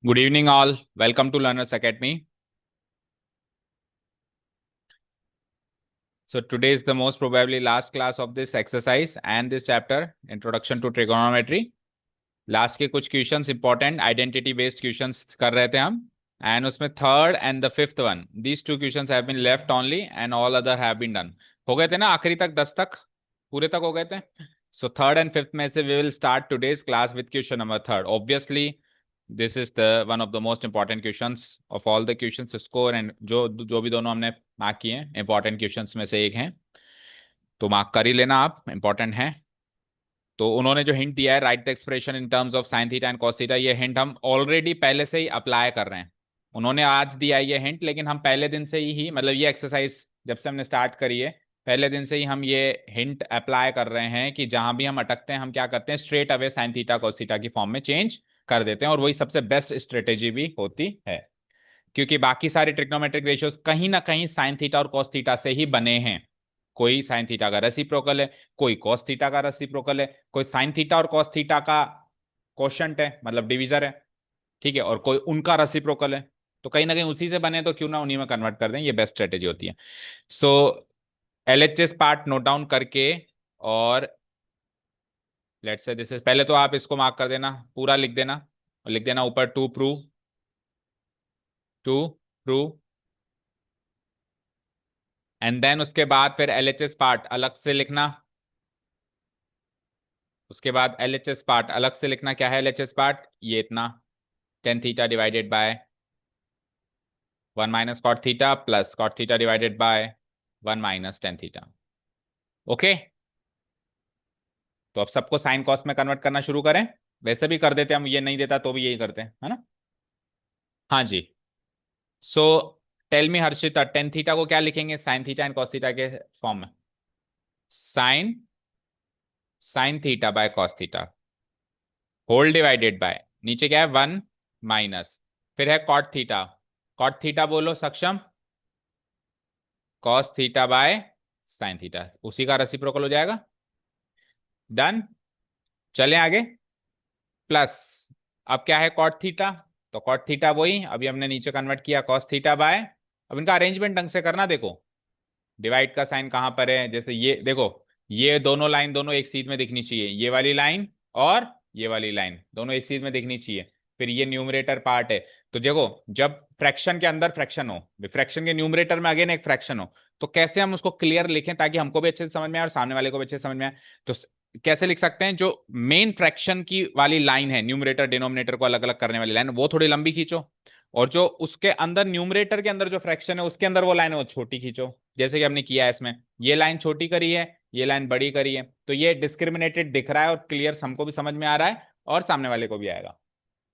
Good evening, all. Welcome to Learners Academy. So, today is the most probably last class of this exercise and this chapter, Introduction to Trigonometry. Last के कुछ questions important identity based questions कर रहे थे हम and उसमें third and the fifth one these two questions have been left only and all other have been done. हो गए थे ना आखिरी तक 10 तक पूरे तक हो गए थे। सो थर्ड एंड फिफ्थ में से we will start today's class with question number third. Obviously this is the one of the most important questions of all the questions score and जो जो भी दोनों हमने मार्क किए हैं इंपॉर्टेंट क्वेश्चंस में से एक हैं, तो मार्क कर ही लेना आप, इंपॉर्टेंट है। तो उन्होंने जो हिंट दिया है right the expression in terms of sine theta and cos theta, ये हिंट हम ऑलरेडी पहले से ही अप्लाई कर रहे हैं। उन्होंने आज दिया है ये हिंट, लेकिन हम पहले दिन से ही मतलब ये एक्सरसाइज जब से हमने स्टार्ट करी है पहले दिन से ही हम ये हिंट अप्लाई कर रहे हैं कि जहां भी हम अटकते हैं हम क्या करते हैं, straight away sign theta cos theta की फॉर्म में चेंज कर देते हैं, और वही सबसे बेस्ट स्ट्रेटेजी भी होती है, क्योंकि बाकी सारे ट्रिग्नोमेट्रिक रेशियोज कहीं ना कहीं साइन थीटा और कॉस थीटा से ही बने हैं। कोई साइन थीटा का रेसिप्रोकल है, कोई कॉस थीटा का रेसिप्रोकल है, कोई साइन थीटा और कॉस थीटा का कोशंट है मतलब डिवीजर है, ठीक है, और कोई उनका रेसिप्रोकल है। तो कहीं ना कहीं उसी से बने, तो क्यों ना उन्हीं में कन्वर्ट कर दें, ये बेस्ट स्ट्रेटेजी होती है। सो एलएचएस पार्ट नोट डाउन करके, और लेट्स से दिस इज, पहले तो आप इसको मार्क कर देना, पूरा लिख देना, और लिख देना ऊपर to prove, to prove, and then उसके बाद फिर एलएचएस पार्ट अलग से लिखना। उसके बाद एलएचएस पार्ट अलग से लिखना। क्या है एलएचएस पार्ट? ये इतना tan theta divided bye 1 - cot theta plus cot theta divided bye 1 - tan theta. Okay, तो अब सबको साइन कॉस में कन्वर्ट करना शुरू करें। वैसे भी कर देते हम, ये नहीं देता तो भी यही करते हैं, है ना। हाँ जी। So tell me Harshita, ten theta को क्या लिखेंगे sine theta and cos theta के फॉर्म में? Sine sine theta by cos theta whole divided by, नीचे क्या है 1 माइनस, फिर है कॉट थीटा, कॉट थीटा बोलो सक्षम, cos theta by sine theta, उसी का रेसिप्रोकल हो जाएगा। डन, चलें आगे। प्लस, अब क्या है कॉट थीटा, तो कॉट थीटा वही अभी हमने नीचे कन्वर्ट किया कॉस थीटा बाय, अब इनका अरेंजमेंट ढंग से करना। देखो डिवाइड का साइन कहां पर है, जैसे ये देखो, ये दोनों लाइन दोनों एक सीध में दिखनी चाहिए, ये वाली लाइन और ये वाली लाइन दोनों एक सीध में दिखनी चाहिए। फिर ये न्यूमरेटर पार्ट है, तो देखो जब फ्रैक्शन के अंदर फ्रैक्शन हो, फ्रैक्शन के न्यूमरेटर में अगेन एक फ्रैक्शन हो, तो कैसे हम उसको क्लियर लिखें ताकि हमको भी अच्छे से समझ में आए और सामने वाले को भी अच्छे से समझ में आए। तो कैसे लिख सकते हैं, जो मेन फ्रैक्शन की वाली लाइन है, न्यूमरेटर डिनोमिनेटर को अलग अलग करने वाली लाइन, वो थोड़ी लंबी खींचो, और जो उसके अंदर न्यूमरेटर के अंदर जो फ्रैक्शन है उसके अंदर वो लाइन है वो छोटी खींचो, जैसे कि हमने किया है इसमें। ये लाइन छोटी करी है, ये लाइन बड़ी करी है, तो ये डिस्क्रिमिनेटेड दिख रहा है और क्लियर हमको भी समझ में आ रहा है और सामने वाले को भी आएगा।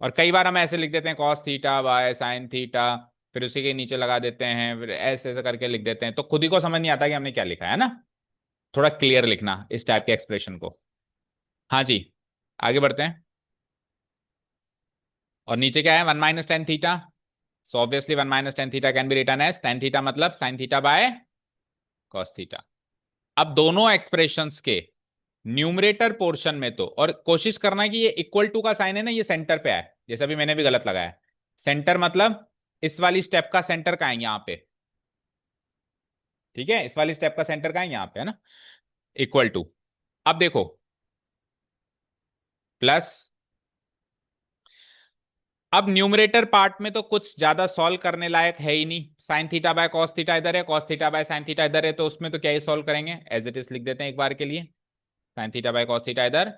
और कई बार हम ऐसे लिख देते हैं cos theta by sine theta, फिर उसी के नीचे लगा देते हैं, फिर ऐसे ऐसे करके लिख देते हैं, तो खुद ही को समझ नहीं आता कि हमने क्या लिखा है ना। थोड़ा क्लियर लिखना इस टाइप के एक्सप्रेशन को। हाँ जी, आगे बढ़ते हैं। और नीचे क्या है 1 - tan theta, so obviously 1 - tan theta can be written as tan theta मतलब sine theta by cos theta. अब दोनों एक्सप्रेशंस के न्यूमरेटर पोर्शन में तो, और कोशिश करना कि ये इक्वल टू का साइन है ना, ये सेंटर पे आए, जैसे अभी मैंने भी गलत लगाया। सेंटर मतलब इस वाली स्टेप का सेंटर कहाँ है, यहाँ पे, ठीक है, इस वाली स्टेप का सेंटर कहाँ है, यहाँ पे है ना, इक्वल टू। अब देखो प्लस, अब न्यूमरेटर पार्ट में तो कुछ ज्यादा सॉल्व करने लायक है ही नहीं, sine theta by cos theta इधर है, cos theta by sine theta इधर है, तो उसमें तो क्या ही सॉल्व करेंगे, एज इट इज लिख देते हैं एक बार के लिए, sine theta by cos theta इधर,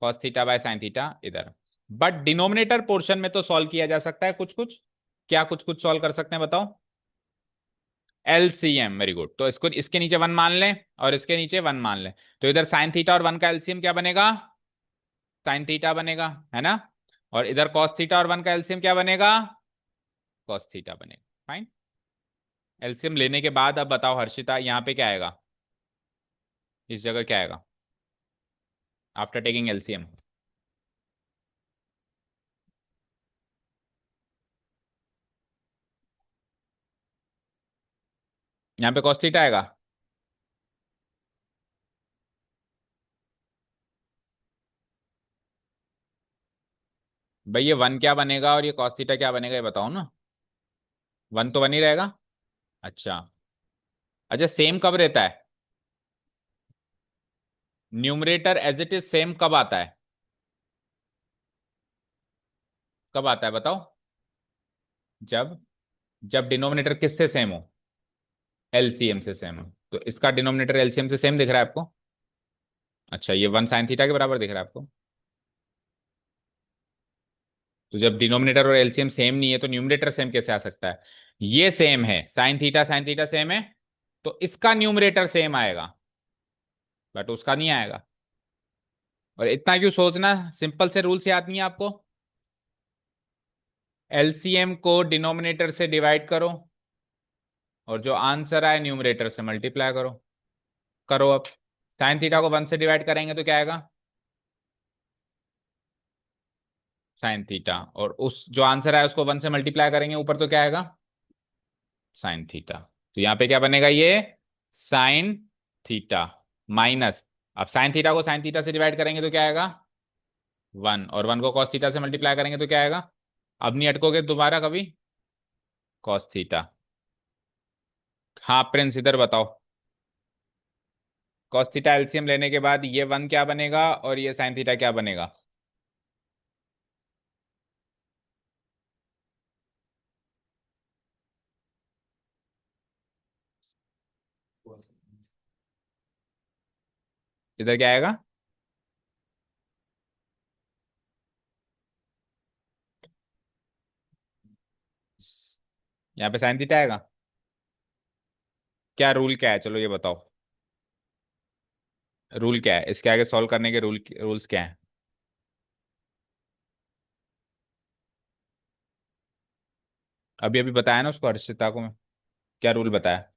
cos theta by sine theta इधर। बट डिनोमिनेटर पोर्शन में तो सॉल्व किया जा सकता है कुछ कुछ। क्या कुछ कुछ सॉल्व कर सकते हैं बताओ? LCM, very good. तो इसको इसके नीचे वन मान लें और इसके नीचे वन मान लें, तो इधर साइन थीटा और वन का एलसीएम क्या बनेगा? साइन थीटा बनेगा, है ना। और इधर कॉस थीटा और वन का एलसीएम क्या बनेगा? कॉस थीटा बनेगा। फाइन, एलसीएम लेने के बाद अब बताओ हर्षिता, यहाँ पे क्या आएगा, इस जगह क्या आएगा आफ्टर टेकिंग एलसीएम? यहाँ पे कॉस थीटा आएगा। भाई ये वन क्या बनेगा और ये कॉस थीटा क्या बनेगा, ये बताओ ना। वन तो वन ही रहेगा। अच्छा। अच्छा, सेम कब रहता है? Numerator as it is same कब आता है? कब आता है बताओ। जब जब डिनोमिनेटर किससे सेम हो? एलसीएम से सेम हो। तो इसका डिनोमिनेटर एलसीएम से सेम दिख रहा है आपको? अच्छा, ये वन साइन थीटा के बराबर दिख रहा है आपको? तो जब डिनोमिनेटर और एलसीएम सेम नहीं है तो न्यूमरेटर सेम कैसे आ सकता है? ये सेम है, साइन थीटा सेम है, तो इसका न्यूमरेटर सेम आएगा, बट उसका नहीं आएगा। और इतना क्यों सोचना, सिंपल से रूल्स याद नहीं है आपको? एलसीएम को डिनोमिनेटर से डिवाइड करो, और जो आंसर आए न्यूमरेटर से मल्टीप्लाई करो। करो अब। साइन थीटा को वन से डिवाइड करेंगे तो क्या आएगा? Sine theta. और उस जो आंसर आया उसको वन से मल्टीप्लाई करेंगे ऊपर, तो क्या आएगा? Sine theta. तो यहाँ पे क्या बनेगा ये? Sign theta minus. अब साइन थीटा को साइन थीटा से डिवाइड करेंगे तो क्या आएगा? वन। और वन को कॉस थीटा से मल्टीप्लाई करेंगे तो क्या आएगा? अब नहीं अटकोगे दोबारा कभी। Cos theta. हाँ प्रिंस, इधर बताओ। कॉस थीटा एलसीएम लेने के बाद ये वन क्या बनेगा और ये साइन थीटा क्या बनेगा? इधर क्या आएगा? यहाँ पे साइन थीटा आएगा। क्या रूल क्या है, चलो ये बताओ। रूल क्या है इसके आगे सॉल्व करने के, रूल्स क्या है? अभी अभी बताया ना उसको, हर्षिता को। क्या रूल बताया?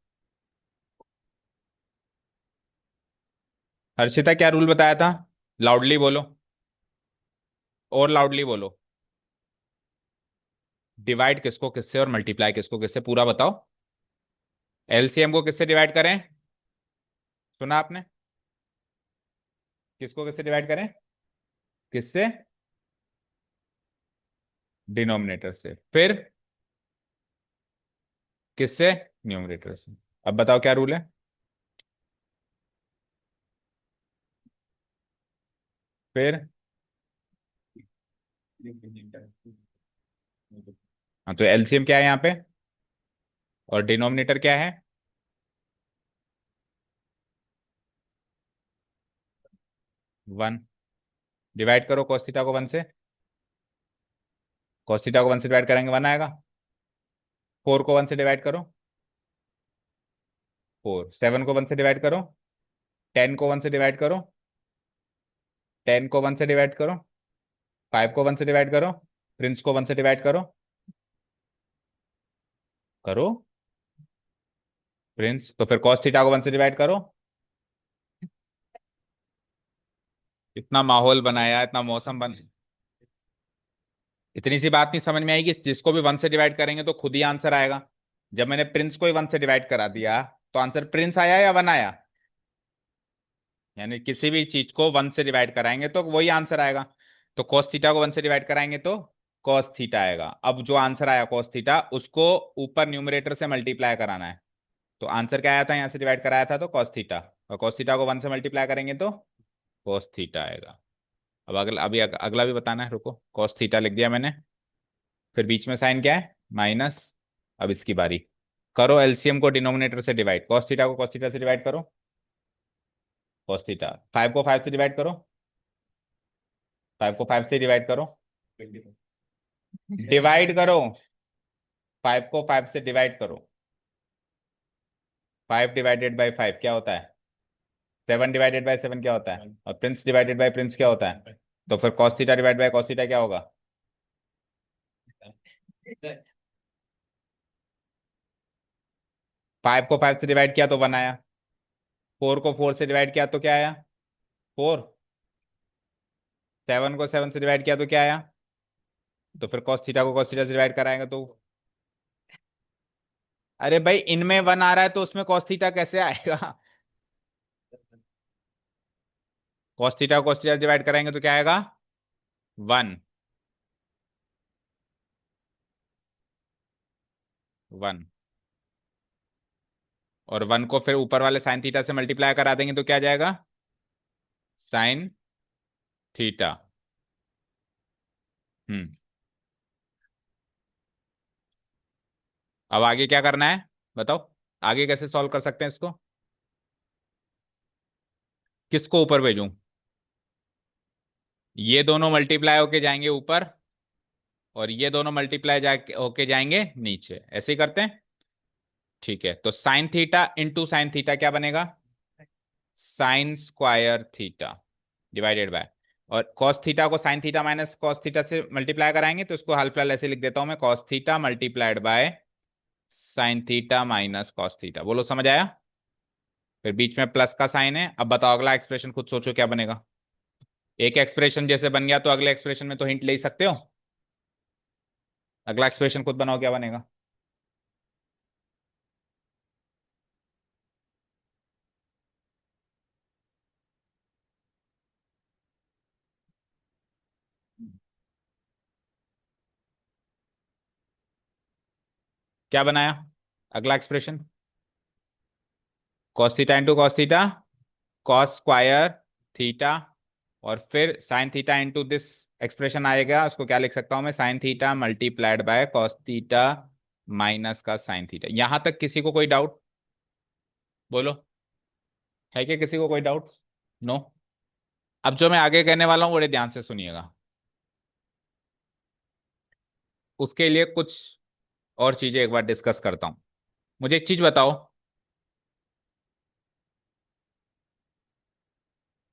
हर्षिता क्या रूल बताया था? लाउडली बोलो। और लाउडली बोलो। डिवाइड किसको किससे और मल्टीप्लाई किसको किससे, पूरा बताओ। एलसीएम को किससे डिवाइड करें? सुना आपने? किसको किससे डिवाइड करें? किससे? डिनोमिनेटर से। फिर किससे? न्यूमरेटर से। अब बताओ क्या रूल है? फिर हाँ, तो एलसीएम क्या है यहाँ पे? और डिनोमिनेटर क्या है? वन। डिवाइड करो cos थीटा को वन से। cos थीटा को वन से डिवाइड करेंगे वन आएगा। फोर को वन से डिवाइड करो। फोर। सेवन को वन से डिवाइड करो। टेन को वन से डिवाइड करो। टेन को वन से डिवाइड करो। फाइव को वन से डिवाइड करो। प्रिंस को वन से डिवाइड करो। करो। प्रिंस तो फिर cos थीटा को वन से डिवाइड करो। इतना माहौल बनाया, इतना मौसम बन। इतनी सी बात नहीं समझ में आएगी, जिसको भी वन से डिवाइड करेंगे तो खुद ही आंसर आएगा। जब मैंने प्रिंस को ही वन से डिवाइड करा दिया तो आंसर प्रिंस आया या वन आया? यानी किसी भी चीज को वन से डिवाइड कराएंगे तो वही आंसर आएगा। तो cos थीटा को वन से डिवाइड कराएंगे तो cos थीटा आएगा। अब जो आंसर आया cos थीटा, उसको ऊपर न्यूमरेटर से मल्टीप्लाई कराना है। तो आंसर क्या आया था, यहाँ से डिवाइड कराया था तो cos थीटा। और cos थीटा को वन से मल्टीप्लाई करेंगे तो cos थीटा आएगा। अब अगला, अगला भी बताना है, रुको। cos थीटा लिख दिया मैंने। फिर बीच में साइन क्या है? माइनस। अब इसकी बारी। करो एलसीएम को डिनोमिनेटर से डिवाइड। cos थीटा को cos थीटा से डिवाइड करो। cos theta. फाइव को फाइव से डिवाइड करो। फाइव को फाइव से डिवाइड करो। डिवाइड करो। फाइव को फाइव से डिवाइड करो। फाइव डिवाइडेड बाई फाइव क्या होता है? सेवन डिवाइडेड बाई सेवन क्या होता है? और प्रिंस डिवाइडेड बाई प्रिंस क्या होता है? तो फिर cos theta divide by cos theta क्या होगा? फाइव को फाइव से डिवाइड किया तो वन आया। फोर को फोर से डिवाइड किया तो क्या आया? फोर। सेवन को सेवन से डिवाइड किया तो क्या आया? तो फिर cos थीटा को cos थीटा से डिवाइड कराएंगे तो। अरे भाई, इनमें वन आ रहा है तो उसमें cos थीटा कैसे आएगा? cos थीटा को cos थीटा से डिवाइड कराएंगे तो क्या आएगा? वन। 1, और 1 को फिर ऊपर वाले साइन थीटा से मल्टीप्लाई करा देंगे तो क्या आ जाएगा, साइन थीटा। हम्म। अब आगे क्या करना है बताओ, आगे कैसे सॉल्व कर सकते हैं इसको, किसको ऊपर भेजूं, ये दोनों मल्टीप्लाई होके जाएंगे ऊपर, और ये दोनों मल्टीप्लाई जाके होके जाएंगे नीचे, ऐसे ही करते हैं। ठीक है, तो sign theta into sine theta क्या बनेगा, sign square theta divided bye, और कॉस थीटा को sign theta minus cos theta से मल्टीप्लाई कराएंगे तो इसको हाल फिलहाल ऐसे लिख देता हूं मैं, cos theta multiplied by sine theta minus cos theta. बोलो समझ आया, फिर बीच में प्लस का साइन है। अब बताओ अगला एक्सप्रेशन खुद सोचो क्या बनेगा, एक एक्सप्रेशन जैसे बन गया तो अगले एक्सप्रेशन में तो हिंट ले ही सकते हो, अगला एक्सप्रेशन खुद बनाओ क्या बनेगा। क्या बनाया अगला expression, cos theta into cos theta, cos square theta, और फिर sign theta into this expression आएगा, उसको क्या लिख सकता हूं मैं, sine theta multiplied by cos theta minus का साइन थीटा। यहां तक किसी को कोई डाउट, बोलो, है क्या किसी को कोई डाउट, नो। अब जो मैं आगे कहने वाला हूं बड़े ध्यान से सुनिएगा, उसके लिए कुछ और चीजें एक बार डिस्कस करता हूं। मुझे एक चीज बताओ,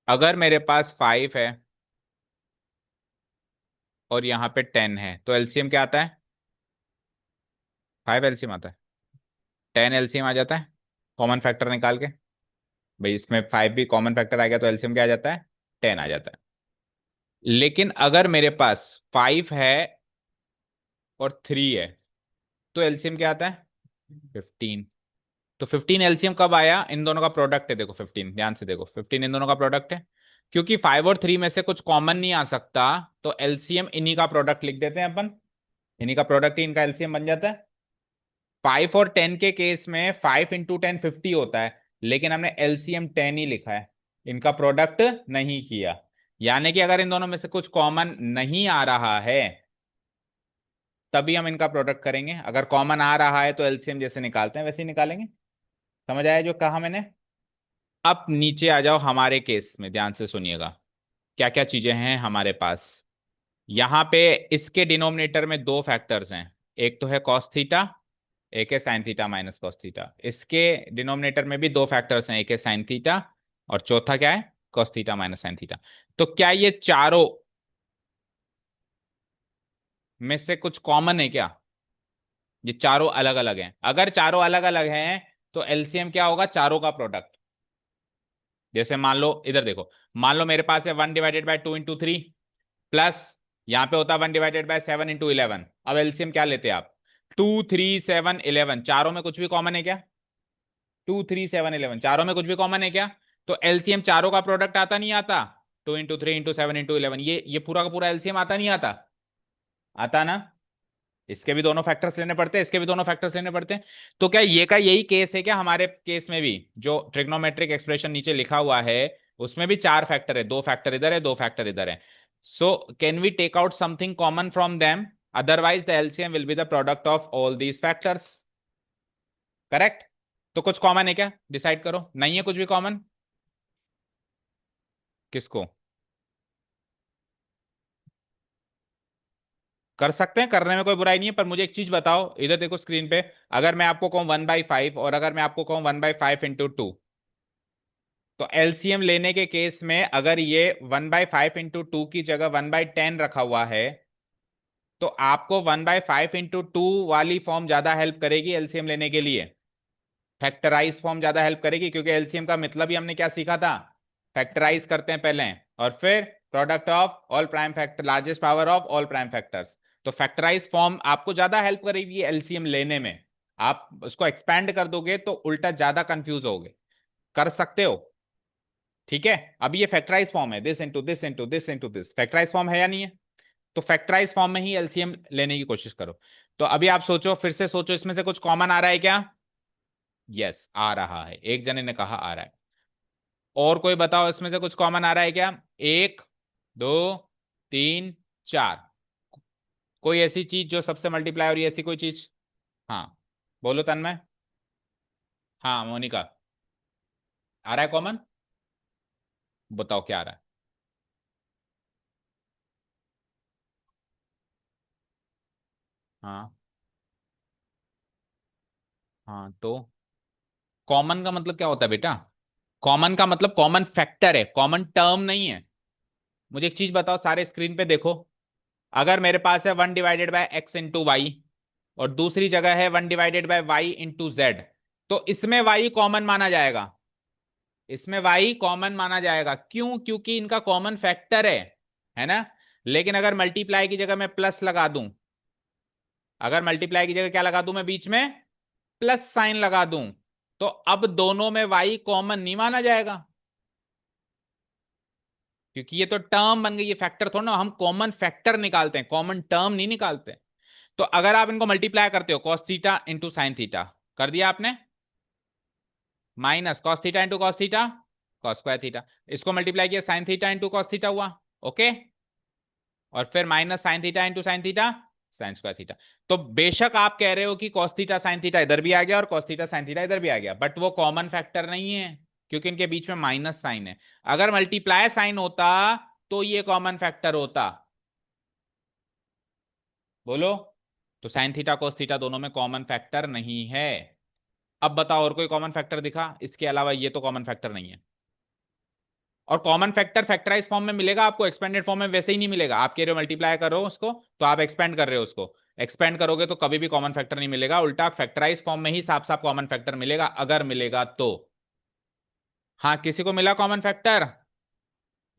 अगर मेरे पास 5 है और यहाँ पे 10 है तो एलसीएम क्या आता है, 5 एलसीएम आता है, 10 एलसीएम आ जाता है, कॉमन फैक्टर निकाल के, भाई इसमें 5 भी कॉमन फैक्टर आ गया तो एलसीएम क्या आ जाता है, 10 आ जाता है। लेकिन अगर मेरे पास 5 है और 3 है तो एलसीएम क्या आता है, 15। तो 15 एलसीएम कब आया, इन दोनों का प्रोडक्ट है, देखो 15 ध्यान से देखो, 15 इन दोनों का प्रोडक्ट है, क्योंकि 5 और 3 में से कुछ कॉमन नहीं आ सकता, तो एलसीएम इन्हीं का प्रोडक्ट लिख देते हैं अपन, इन्हीं का प्रोडक्ट ही इनका एलसीएम बन जाता है। 5 और 10 के केस में 5 इंटू 10 50 होता है, लेकिन हमने एलसीएम 10 ही लिखा है, इनका प्रोडक्ट नहीं किया। यानी कि अगर इन दोनों में से कुछ कॉमन नहीं आ रहा है तभी हम इनका प्रोडक्ट करेंगे, अगर कॉमन आ रहा है तो एलसीएम जैसे निकालते हैं वैसे ही निकालेंगे। समझ आया जो कहा मैंने। अब नीचे आ जाओ, हमारे केस में ध्यान से सुनिएगा क्या क्या चीजें हैं हमारे पास। यहां पे इसके डिनोमिनेटर में दो फैक्टर्स हैं, एक तो है कॉस थीटा, एक है sine theta minus cos theta. इसके डिनोमिनेटर में भी दो फैक्टर्स हैं, एक है साइन थीटा और चौथा क्या है, cos theta minus sine theta. तो क्या ये चारों में से कुछ कॉमन है क्या, ये चारों अलग अलग हैं, अगर चारों अलग अलग हैं तो एलसीएम क्या होगा, चारों का प्रोडक्ट। जैसे मान लो इधर देखो, मान लो मेरे पास है 1/2 इंटू 3 प्लस यहां पे होता है 1/7 इंटू 11। अब एलसीएम क्या लेते हैं आप, 2 3 7 11, चारों में कुछ भी कॉमन है क्या, 2 3 7 11 चारों में कुछ भी कॉमन है क्या, तो एलसीएम चारों का प्रोडक्ट आता नहीं आता, 2 इंटू 3 इंटू 7 इंटू 11, ये पूरा का पूरा एलसीएम आता नहीं आता, आता ना। इसके भी दोनों फैक्टर्स लेने पड़ते हैं, इसके भी दोनों फैक्टर्स लेने पड़ते हैं। तो क्या ये का यही केस है क्या, हमारे केस में भी जो ट्रिग्नोमेट्रिक एक्सप्रेशन नीचे लिखा हुआ है उसमें भी चार फैक्टर है, दो फैक्टर इधर है, दो फैक्टर इधर है। So can we take out something common from them, otherwise the LCM will be the product of all these factors. Correct. तो कुछ कॉमन है क्या, डिसाइड करो, नहीं है कुछ भी कॉमन, किसको कर सकते हैं, करने में कोई बुराई नहीं है, पर मुझे एक चीज बताओ, इधर देखो स्क्रीन पे, अगर मैं आपको कहूं 1/5 और अगर मैं आपको कहूं 1/5 इंटू 2, तो एलसीएम लेने के केस में अगर ये 1/5 इंटू 2 की जगह 1/10 रखा हुआ है तो आपको 1/5 इंटू 2 वाली फॉर्म ज्यादा हेल्प करेगी एलसीएम लेने के लिए, फैक्टराइज फॉर्म ज्यादा हेल्प करेगी, क्योंकि एलसीएम का मतलब ही हमने क्या सीखा था, फैक्टराइज करते हैं पहले और फिर product of all prime factor, largest power of all prime factors. तो फैक्टराइज फॉर्म आपको ज्यादा हेल्प करेगी एलसीएम लेने में, आप उसको एक्सपैंड कर दोगे तो उल्टा ज्यादा कंफ्यूज होगे, कर सकते हो। ठीक है, अब ये फैक्टराइज फॉर्म है, this into this into this into this, factorize form है या नहीं है, तो फैक्टराइज फॉर्म में ही एलसीएम लेने की कोशिश करो। तो अभी आप सोचो, फिर से सोचो, इसमें से कुछ कॉमन आ रहा है क्या? यस, आ रहा है, एक जने ने कहा आ रहा है। और कोई बताओ, इसमें से कुछ कॉमन आ रहा है क्या? एक, दो, तीन, चार। कोई ऐसी चीज जो सबसे मल्टीप्लाई हो रही है, ऐसी कोई चीज? हाँ, बोलो तन्मय। हाँ मोनिका, आ रहा है कॉमन? बताओ क्या आ रहा है। हाँ। हाँ तो कॉमन का मतलब क्या होता है बेटा? कॉमन का मतलब कॉमन फैक्टर है, कॉमन टर्म नहीं है। मुझे एक चीज बताओ, सारे स्क्रीन पे देखो। अगर मेरे पास है 1/x/y और दूसरी जगह है 1/y/z, तो इसमें y कॉमन माना जाएगा। इसमें y कॉमन माना जाएगा, क्यों? क्योंकि इनका कॉमन फैक्टर है ना? लेकिन अगर मल्टीप्लाई की जगह मैं प्लस लगा दूं, अगर मल्टीप्लाई की जगह क्या लगा दूं मैं बीच में? प्लस साइन लगा दूं, तो अब दोनों में y कॉमन नहीं माना जाएगा, क्योंकि ये तो टर्म बन गई, ये फैक्टर थोड़ा ना, हम कॉमन फैक्टर निकालते हैं, कॉमन टर्म नहीं निकालते। तो अगर आप इनको मल्टीप्लाई करते हो, cos theta into sine theta कर दिया आपने, minus cos theta into cos theta, cos square theta. इसको मल्टीप्लाई किया, sign theta into cos theta हुआ। ओके। और फिर minus sine theta into sine theta, sign square theta. तो बेशक आप कह रहे हो कि कॉस थीटा साइन थीटा इधर भी आ गया और कॉस थीटा साइन थीटा इधर भी आ गया, बट वो कॉमन फैक्टर नहीं है, क्योंकि इनके बीच में माइनस साइन है। अगर मल्टीप्लाई साइन होता तो ये कॉमन फैक्टर होता। बोलो। तो साइन थीटा कॉस थीटा दोनों में कॉमन फैक्टर नहीं है। अब बताओ, और कोई कॉमन फैक्टर दिखा इसके अलावा? ये तो कॉमन फैक्टर नहीं है। और कॉमन फैक्टर फैक्टराइज फॉर्म में मिलेगा आपको, एक्सपेंडेड फॉर्म में वैसे ही नहीं मिलेगा। आप कह रहे हो मल्टीप्लाई करो उसको, तो आप एक्सपेंड कर रहे हो उसको। एक्सपेंड करोगे तो कभी भी कॉमन फैक्टर नहीं मिलेगा, उल्टा फैक्टराइज फॉर्म में ही साफ साफ कॉमन फैक्टर मिलेगा, अगर मिलेगा तो। हाँ, किसी को मिला कॉमन फैक्टर?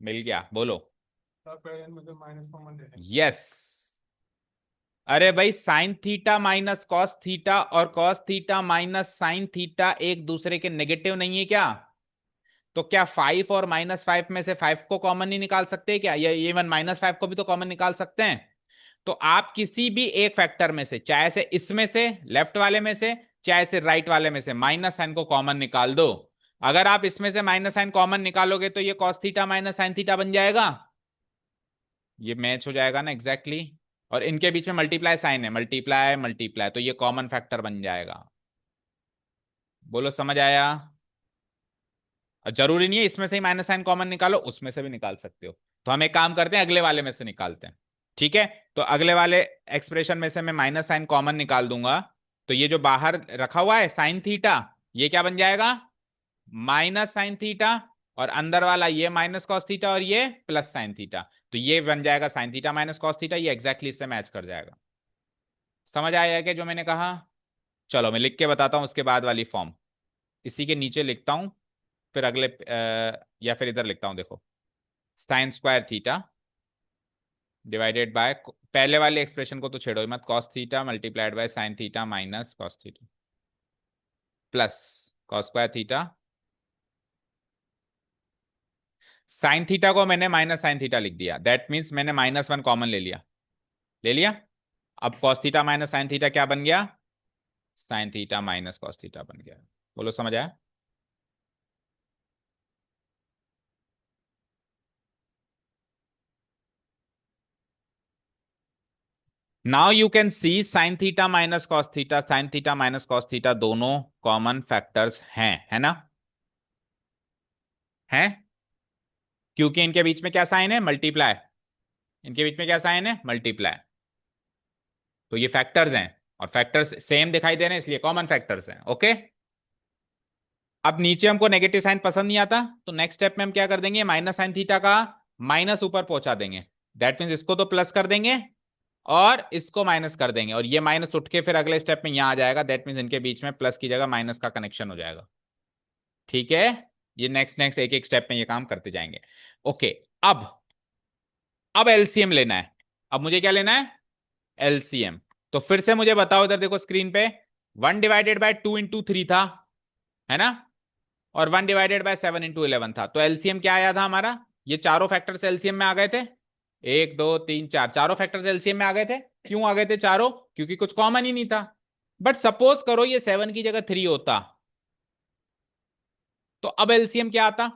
मिल गया, बोलो। यस। अरे भाई, sine theta minus cos theta और cos theta minus sine theta एक दूसरे के नेगेटिव नहीं है क्या? तो क्या 5 और -5 में से 5 को कॉमन नहीं निकाल सकते क्या? या इवन -5 को भी तो कॉमन निकाल सकते हैं। तो आप किसी भी एक फैक्टर में से, चाहे से इसमें से लेफ्ट वाले में से, चाहे से राइट वाले में से, माइनस साइन को कॉमन निकाल दो। अगर आप इसमें से माइनस साइन कॉमन निकालोगे तो ये cos theta minus sine theta बन जाएगा। ये मैच हो जाएगा ना एग्जैक्टली exactly। और इनके बीच में मल्टीप्लाई साइन है, मल्टीप्लाई मल्टीप्लाई, तो ये कॉमन फैक्टर बन जाएगा। बोलो, समझ आया? और जरूरी नहीं है इसमें से ही माइनस साइन कॉमन निकालो, उसमें से भी निकाल सकते हो। तो हम एक काम करते हैं, अगले वाले में से निकालते हैं। ठीक है। तो अगले वाले एक्सप्रेशन में से मैं माइनस साइन कॉमन निकाल दूंगा। तो ये जो बाहर रखा हुआ है साइन थीटा, ये क्या बन जाएगा? Minus sine theta. और अंदर वाला ये माइनस कॉस थीटा और ये प्लस साइन थीटा। तो ये बन जाएगा sign theta minus cos theta, ये एग्जैक्टली इससे मैच कर जाएगा। समझ आया क्या जो मैंने कहा? चलो मैं लिख के बताता हूं उसके बाद वाली फॉर्म। इसी के नीचे लिखता हूं, फिर अगले या फिर इधर लिखता हूं, देखो। Sign square theta divided bye, पहले वाले एक्सप्रेशन को तो छेड़ो ही मत, cos theta multiplied by sine theta minus cos theta plus cos square theta. Sine theta को मैंने माइनस साइन थीटा लिख दिया, दैट मीन्स मैंने -1 कॉमन ले लिया। ले लिया। अब cos theta minus sine theta क्या बन गया? Sign theta minus cos theta बन गया। बोलो, समझ आया? Now you can see sign theta minus cos theta, sine theta minus cos theta दोनों कॉमन फैक्टर्स हैं, है ना? हैं, क्योंकि इनके बीच में क्या साइन है? मल्टीप्लाई। इनके बीच में क्या साइन है? मल्टीप्लाई। तो ये फैक्टर्स हैं, और फैक्टर्स सेम दिखाई दे रहे हैं, इसलिए कॉमन फैक्टर्स हैं। ओके। अब नीचे हमको नेगेटिव साइन पसंद नहीं आता, तो नेक्स्ट स्टेप में हम क्या कर देंगे? माइनस साइन थीटा का माइनस ऊपर पहुंचा देंगे। दैट मीन्स इसको तो प्लस कर देंगे और इसको माइनस कर देंगे, और ये माइनस उठ के फिर अगले स्टेप में यहां आ जाएगा। दैट मीन्स इनके बीच में प्लस की जगह माइनस का कनेक्शन हो जाएगा। ठीक है। ये नेक्स्ट नेक्स्ट एक एक स्टेप में ये काम करते जाएंगे। ओके। अब अब एलसीएम लेना है। अब मुझे क्या लेना है? एलसीएम। तो फिर से मुझे बताओ, इधर देखो स्क्रीन पे, 1/2 इंटू 3 था, है ना? और 1/7 इंटू 11 था। तो एलसीएम क्या आया था हमारा? ये चारों फैक्टर्स एलसीएम में आ गए थे। एक दो तीन चार, चारों फैक्टर्स एलसीएम में आ गए थे। क्यों आ गए थे चारों? क्योंकि कुछ कॉमन ही नहीं था। बट सपोज करो ये 7 की जगह 3 होता, तो अब एलसीएम क्या आता?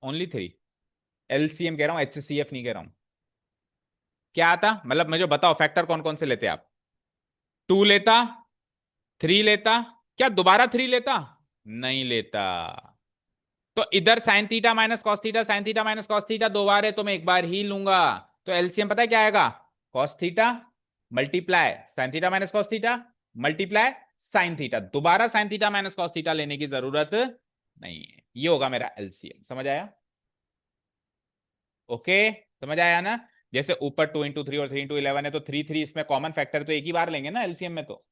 ओनली 3। एलसीएम कह रहा हूं, एचसीएफ नहीं कह रहा हूं। क्या आता मतलब मुझे बताओ, फैक्टर कौन कौन से लेते आप? 2 लेता, 3 लेता, क्या दोबारा 3 लेता? नहीं लेता। तो इधर sign theta minus cos theta, sine theta minus cos theta दो बार है तो मैं एक बार ही लूंगा। तो एलसीएम पता है क्या आएगा? Cos theta multiply sine theta minus cos theta multiply sine theta. दोबारा sine theta minus cos theta लेने की जरूरत नहीं है। ये होगा मेरा एलसीएम। समझ आया? ओके, समझ आया ना? जैसे ऊपर 2 इंटू 3 और 3 इंटू 11 है, तो 3 3 इसमें कॉमन फैक्टर तो एक ही बार लेंगे ना एलसीएम में तो।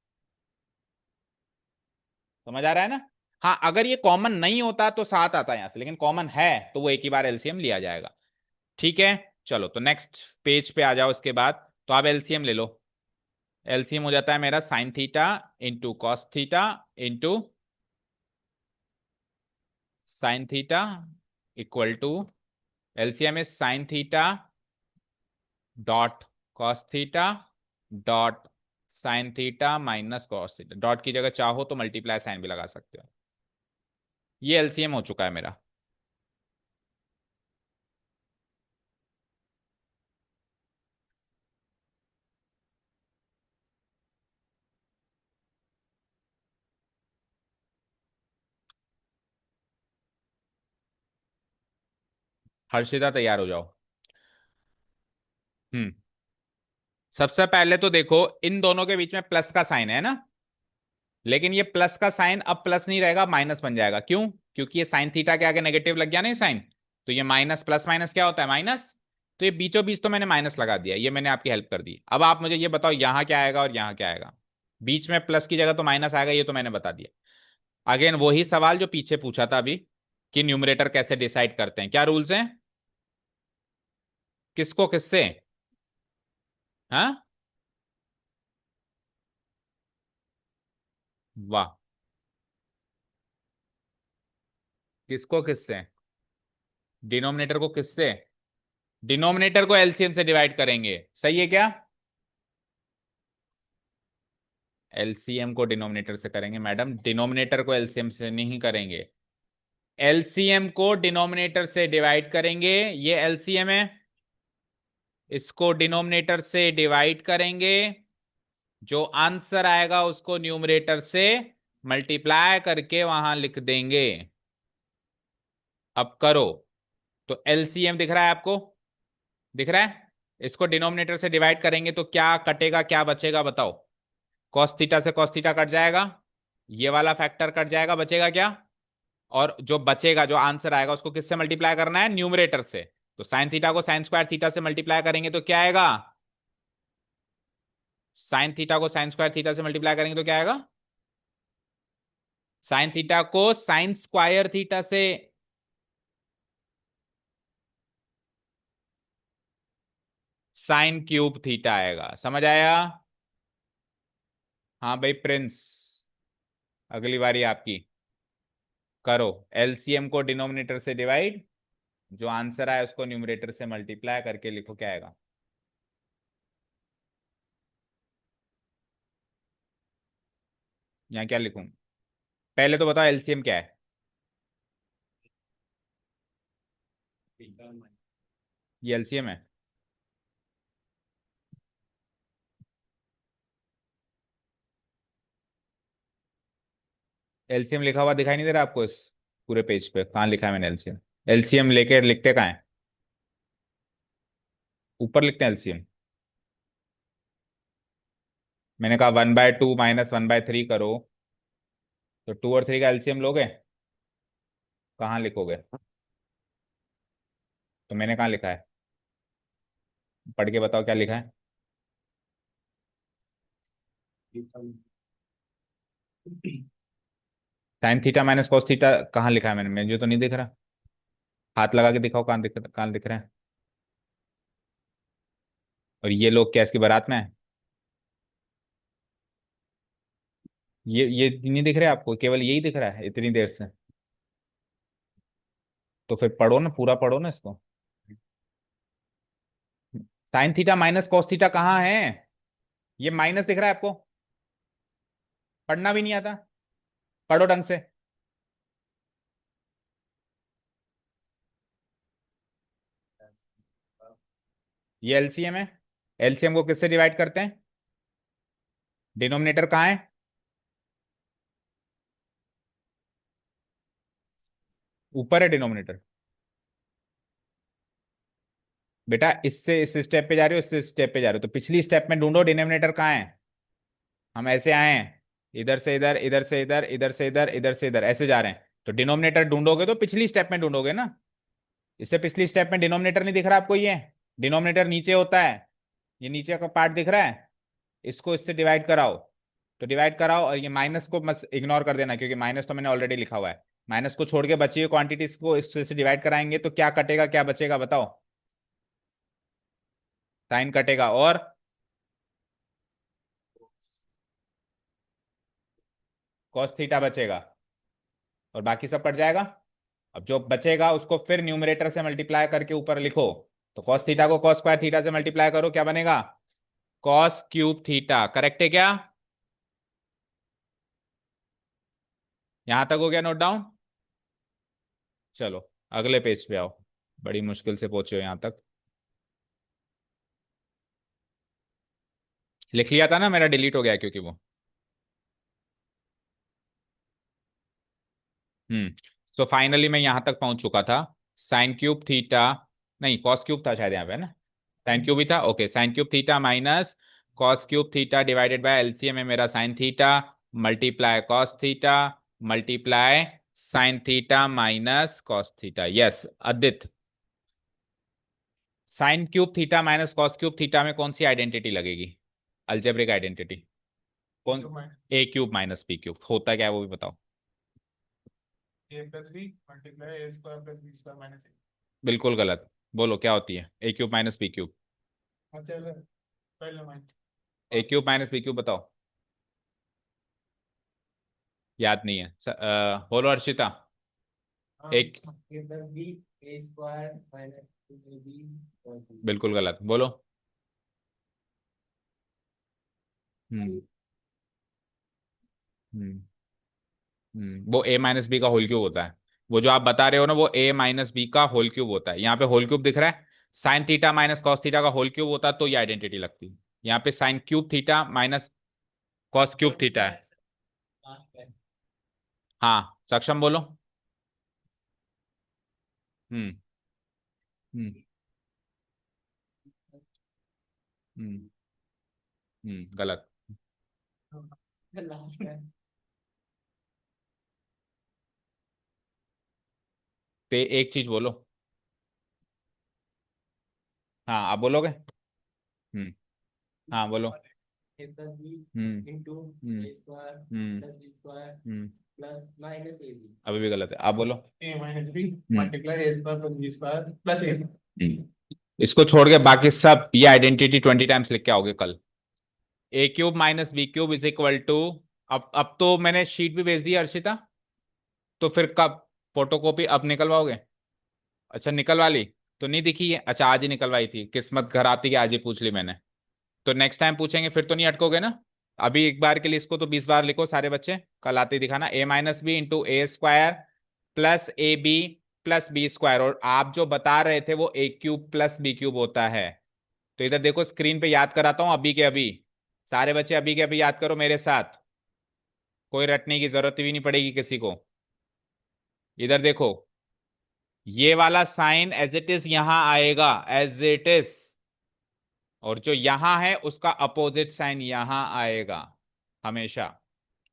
समझ आ रहा है ना? हाँ, अगर ये कॉमन नहीं होता तो 7 आता है यहां से, लेकिन कॉमन है तो वो एक ही बार एलसीएम लिया जाएगा। ठीक है, चलो तो नेक्स्ट पेज पे आ जाओ। इसके बाद तो आप एलसीएम ले लो। एलसीएम हो जाता है मेरा sine theta into cos theta into sine theta equal to, LCM is sine theta dot cos theta dot sine theta minus cos theta. Dot की जगह चाहो तो मल्टीप्लाई साइन भी लगा सकते हो। ये एलसीएम हो चुका है मेरा। हर्षिता तैयार हो जाओ। हम्म। सबसे पहले तो देखो, इन दोनों के बीच में प्लस का साइन है ना, लेकिन ये प्लस का साइन अब प्लस नहीं रहेगा, माइनस बन जाएगा। क्यों? क्योंकि ये साइन थीटा के आगे नेगेटिव लग गया ना साइन। तो ये माइनस प्लस माइनस क्या होता है? माइनस। तो ये बीचों बीच तो मैंने माइनस लगा दिया, ये मैंने आपकी हेल्प कर दी। अब आप मुझे ये बताओ यहां क्या आएगा और यहां क्या आएगा? बीच में प्लस की जगह तो माइनस आएगा, ये तो मैंने बता दिया। अगेन वही सवाल जो पीछे पूछा था अभी, कि न्यूमरेटर कैसे डिसाइड करते हैं, क्या रूल्स हैं? किसको किससे? हाँ, वाह। किसको किससे? डिनोमिनेटर को किससे? डिनोमिनेटर को एलसीएम से डिवाइड करेंगे, सही है क्या? एलसीएम को डिनोमिनेटर से करेंगे मैडम, डिनोमिनेटर को एलसीएम से नहीं करेंगे। एलसीएम को डिनोमिनेटर से डिवाइड करेंगे, ये एलसीएम है। इसको डिनोमिनेटर से डिवाइड करेंगे, जो आंसर आएगा उसको न्यूमरेटर से मल्टीप्लाई करके वहां लिख देंगे। अब करो। तो एलसीएम दिख रहा है आपको? दिख रहा है? इसको डिनोमिनेटर से डिवाइड करेंगे तो क्या कटेगा, क्या बचेगा बताओ? कॉस थीटा से कॉस थीटा कट जाएगा, ये वाला फैक्टर कट जाएगा, बचेगा क्या? और जो बचेगा, जो आंसर आएगा उसको किससे मल्टीप्लाई करना है? न्यूमरेटर से। तो साइन थीटा को साइन स्क्वायर थीटा से मल्टीप्लाई करेंगे तो क्या आएगा? साइन थीटा को साइन स्क्वायर थीटा से मल्टीप्लाई करेंगे तो क्या आएगा? साइन थीटा को साइन स्क्वायर थीटा से। साइन क्यूब थीटा आएगा। समझ आया? हाँ भाई प्रिंस, अगली बारी आपकी। करो। एलसीएम को डिनोमिनेटर से डिवाइड, जो आंसर आए उसको न्यूमरेटर से मल्टीप्लाई करके लिखो, क्या आएगा? यहाँ क्या लिखूं? पहले तो बताओ एलसीएम क्या है? ये एलसीएम है। एलसीएम लिखा हुआ दिखाई नहीं दे रहा आपको इस पूरे पेज पे? कहाँ लिखा है मैंने एलसीएम? एलसीएम लेके लिखते कहाँ है? ऊपर लिखते हैं एलसीएम। मैंने कहा 1/2 माइनस 1/3 करो, तो 2 और 3 का एलसीएम लोगे? कहाँ लिखोगे? तो मैंने कहाँ लिखा है? पढ़ के बताओ क्या लिखा है। Sine theta minus cos theta कहाँ लिखा है मैंने? मुझे तो नहीं दिख रहा। हाथ लगा के दिखाओ, कहाँ दिख रहा है? और ये लोग क्या इसकी बारात में है? ये नहीं दिख रहा है आपको? केवल यही दिख रहा है इतनी देर से? तो फिर पढ़ो ना, पूरा पढ़ो ना इसको। Sign theta minus cos theta कहाँ है? ये माइनस दिख रहा है आपको? पढ़ना भी नहीं आता? पढ़ो ढंग से। ये एलसीएम है। एलसीएम को किससे डिवाइड करते हैं? डिनोमिनेटर कहाँ है? ऊपर है डिनोमिनेटर। बेटा इससे इस स्टेप पे जा रहे हो, इससे इस स्टेप पे जा रहे हो, तो पिछली स्टेप में ढूंढो डिनोमिनेटर कहाँ है। हम ऐसे आए हैं, इधर से इधर, इधर से इधर, इधर से इधर, इधर से इधर, ऐसे जा रहे हैं, तो डिनोमिनेटर ढूंढोगे तो पिछली स्टेप में ढूंढोगे ना। इससे पिछली स्टेप में डिनोमिनेटर नहीं दिख रहा आपको? ये डिनोमिनेटर नीचे होता है, ये नीचे का पार्ट दिख रहा है, इसको इससे डिवाइड कराओ। तो डिवाइड कराओ, और ये माइनस को मत इग्नोर कर देना, क्योंकि माइनस तो मैंने ऑलरेडी लिखा हुआ है। माइनस को छोड़ के बची हुई क्वांटिटीज को इससे डिवाइड कराएंगे तो क्या कटेगा, क्या बचेगा बताओ? साइन कटेगा, और कॉस थीटा बचेगा, और बाकी सब कट जाएगा। अब जो बचेगा उसको फिर न्यूमरेटर से मल्टीप्लाई करके ऊपर लिखो। तो कॉस थीटा को कॉस स्क्वायर थीटा से मल्टीप्लाई करो, क्या बनेगा? Cos cube theta. करेक्ट है क्या? यहां तक हो गया नोट डाउन? चलो अगले पेज पे आओ। बड़ी मुश्किल से पहुंचे हो यहां तक। लिख लिया था ना, मेरा डिलीट हो गया क्योंकि वो। सो फाइनली मैं यहां तक पहुंच चुका था। साइन क्यूब थीटा, नहीं कॉस क्यूब था शायद यहाँ पे, है ना? साइन क्यूब ही था, okay. Sine cube theta minus cos cube theta divided by LCM है मेरा sine theta, multiply cos theta, multiply sine theta minus cos theta. Yes Aditya, sine cube theta minus cos cube theta में कौन सी identity लगेगी? Algebraic identity. कौन? A cube minus B cube होता है क्या है, वो भी बताओ। A plus B multiply A square plus B square minus A. बिल्कुल गलत। बोलो क्या होती है A cube minus B cube? अच्छा सर, पहले minus. A cube minus B cube बताओ। याद नहीं है बोलो अर्शिता। एक। A plus B A square minus two A B. बिल्कुल गलत, बोलो। हम्म। हम्म। वो ए माइनस बी का होल क्यूब होता है। वो जो आप बता रहे हो ना, वो ए माइनस बी का होल क्यूब होता है। यहाँ पे होल क्यूब दिख रहा है। Sine theta minus cos theta का होल क्यूब होता तो ये आइडेंटिटी लगती। यहाँ पे sign cube theta minus cos cube theta है। हाँ सक्षम बोलो। हम्म। हम्म। हम्म। गलत। ते एक चीज बोलो। हाँ आप बोलोगे। हम्म। हाँ बोलो। A plus B hmm. Into hmm. A square hmm. Plus B square hmm. Plus minus A B. अभी भी गलत है, आप बोलो। A minus B hmm. Multiply A square plus B square plus A. इसको छोड़ के बाकी सब ये आइडेंटिटी 20 टाइम्स लिख के आओगे कल। A cube minus B cube is equal to, अब तो मैंने शीट भी भेज दी है, अर्शिता। तो फिर कब फोटोकॉपी अब निकलवाओगे? अच्छा निकलवा ली। तो नहीं दिखी है? अच्छा आज ही निकलवाई थी, किस्मत घर आती कि आज ही पूछ ली मैंने। तो नेक्स्ट टाइम पूछेंगे फिर तो नहीं अटकोगे ना। अभी एक बार के लिए इसको तो 20 बार लिखो सारे बच्चे, कल आते ही दिखाना। A minus B into A square plus A B plus B square, और आप जो बता रहे थे वो A cube plus B cube होता है। तो इधर देखो स्क्रीन पे याद कराता हूं अभी के अभी। सारे बच्चे अभी के अभी याद करो मेरे साथ, कोई रटने की जरूरत भी नहीं पड़ेगी किसी को। इधर देखो, ये वाला साइन एज इट इज यहां आएगा, एज इट इज। और जो यहां है उसका अपोजिट साइन यहां आएगा हमेशा,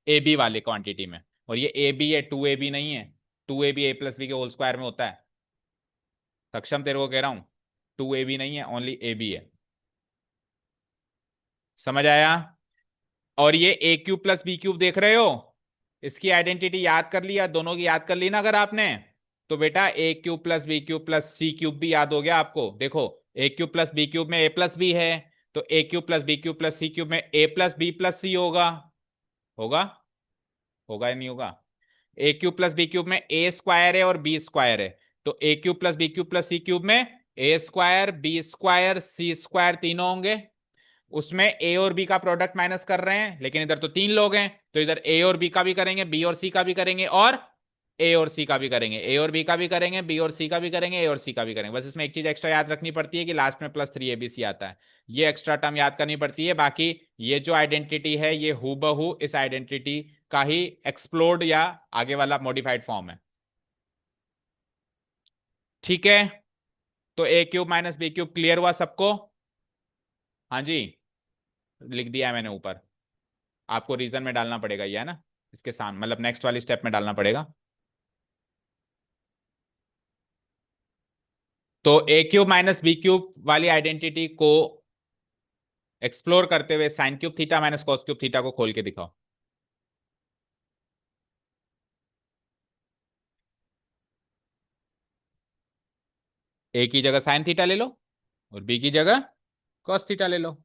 ए बी वाले क्वांटिटी में। और ये ए बी है, टू ए बी नहीं है। Two A B A plus B के होल स्क्वायर में होता है। सक्षम तेरे को कह रहा हूं, टू ए बी नहीं है, ओनली ए बी है। समझ आया? और ये ए क्यूब प्लस बी क्यूब देख रहे हो, इसकी आइडेंटिटी याद कर लिया, दोनों की याद कर ली ना अगर आपने। तो बेटा A cube plus B cube plus C cube भी याद हो गया आपको। देखो A cube plus B cube में ए प्लस बी है, तो A cube plus B cube plus C cube में A plus B plus C होगा। होगा? होगा या नहीं होगा? A cube plus B cube में ए स्क्वायर है और बी स्क्वायर है, तो A cube plus B cube plus C cube में A square B square C square तीनों होंगे, उसमें ए और बी का प्रोडक्ट माइनस कर रहे हैं, लेकिन इधर तो तीन लोग हैं तो इधर ए और बी का भी करेंगे, बी और सी का भी करेंगे, और ए और सी का भी करेंगे, ए और बी का भी करेंगे, बी और सी का भी करेंगे, ए और सी का भी करेंगे। बस इसमें एक चीज एक्स्ट्रा याद रखनी पड़ती है कि लास्ट में प्लस 3 ABC आता है, ये एक्स्ट्रा टर्म याद करनी पड़ती है। बाकी ये जो आइडेंटिटी है ये हूबहू इस आइडेंटिटी का ही एक्सप्लोर्ड या आगे वाला मॉडिफाइड फॉर्म है। ठीक है, तो A cube minus B cube clear हुआ सबको? हाँ जी, लिख दिया है मैंने ऊपर। आपको रीजन में डालना पड़ेगा ये, है ना, इसके सामने, मतलब नेक्स्ट वाली स्टेप में डालना पड़ेगा। तो A cube minus B cube वाली आइडेंटिटी को एक्सप्लोर करते हुए sign cube theta minus cos cube theta को खोल के दिखाओ। ए की जगह साइन थीटा ले लो और बी की जगह कॉस थीटा ले लो।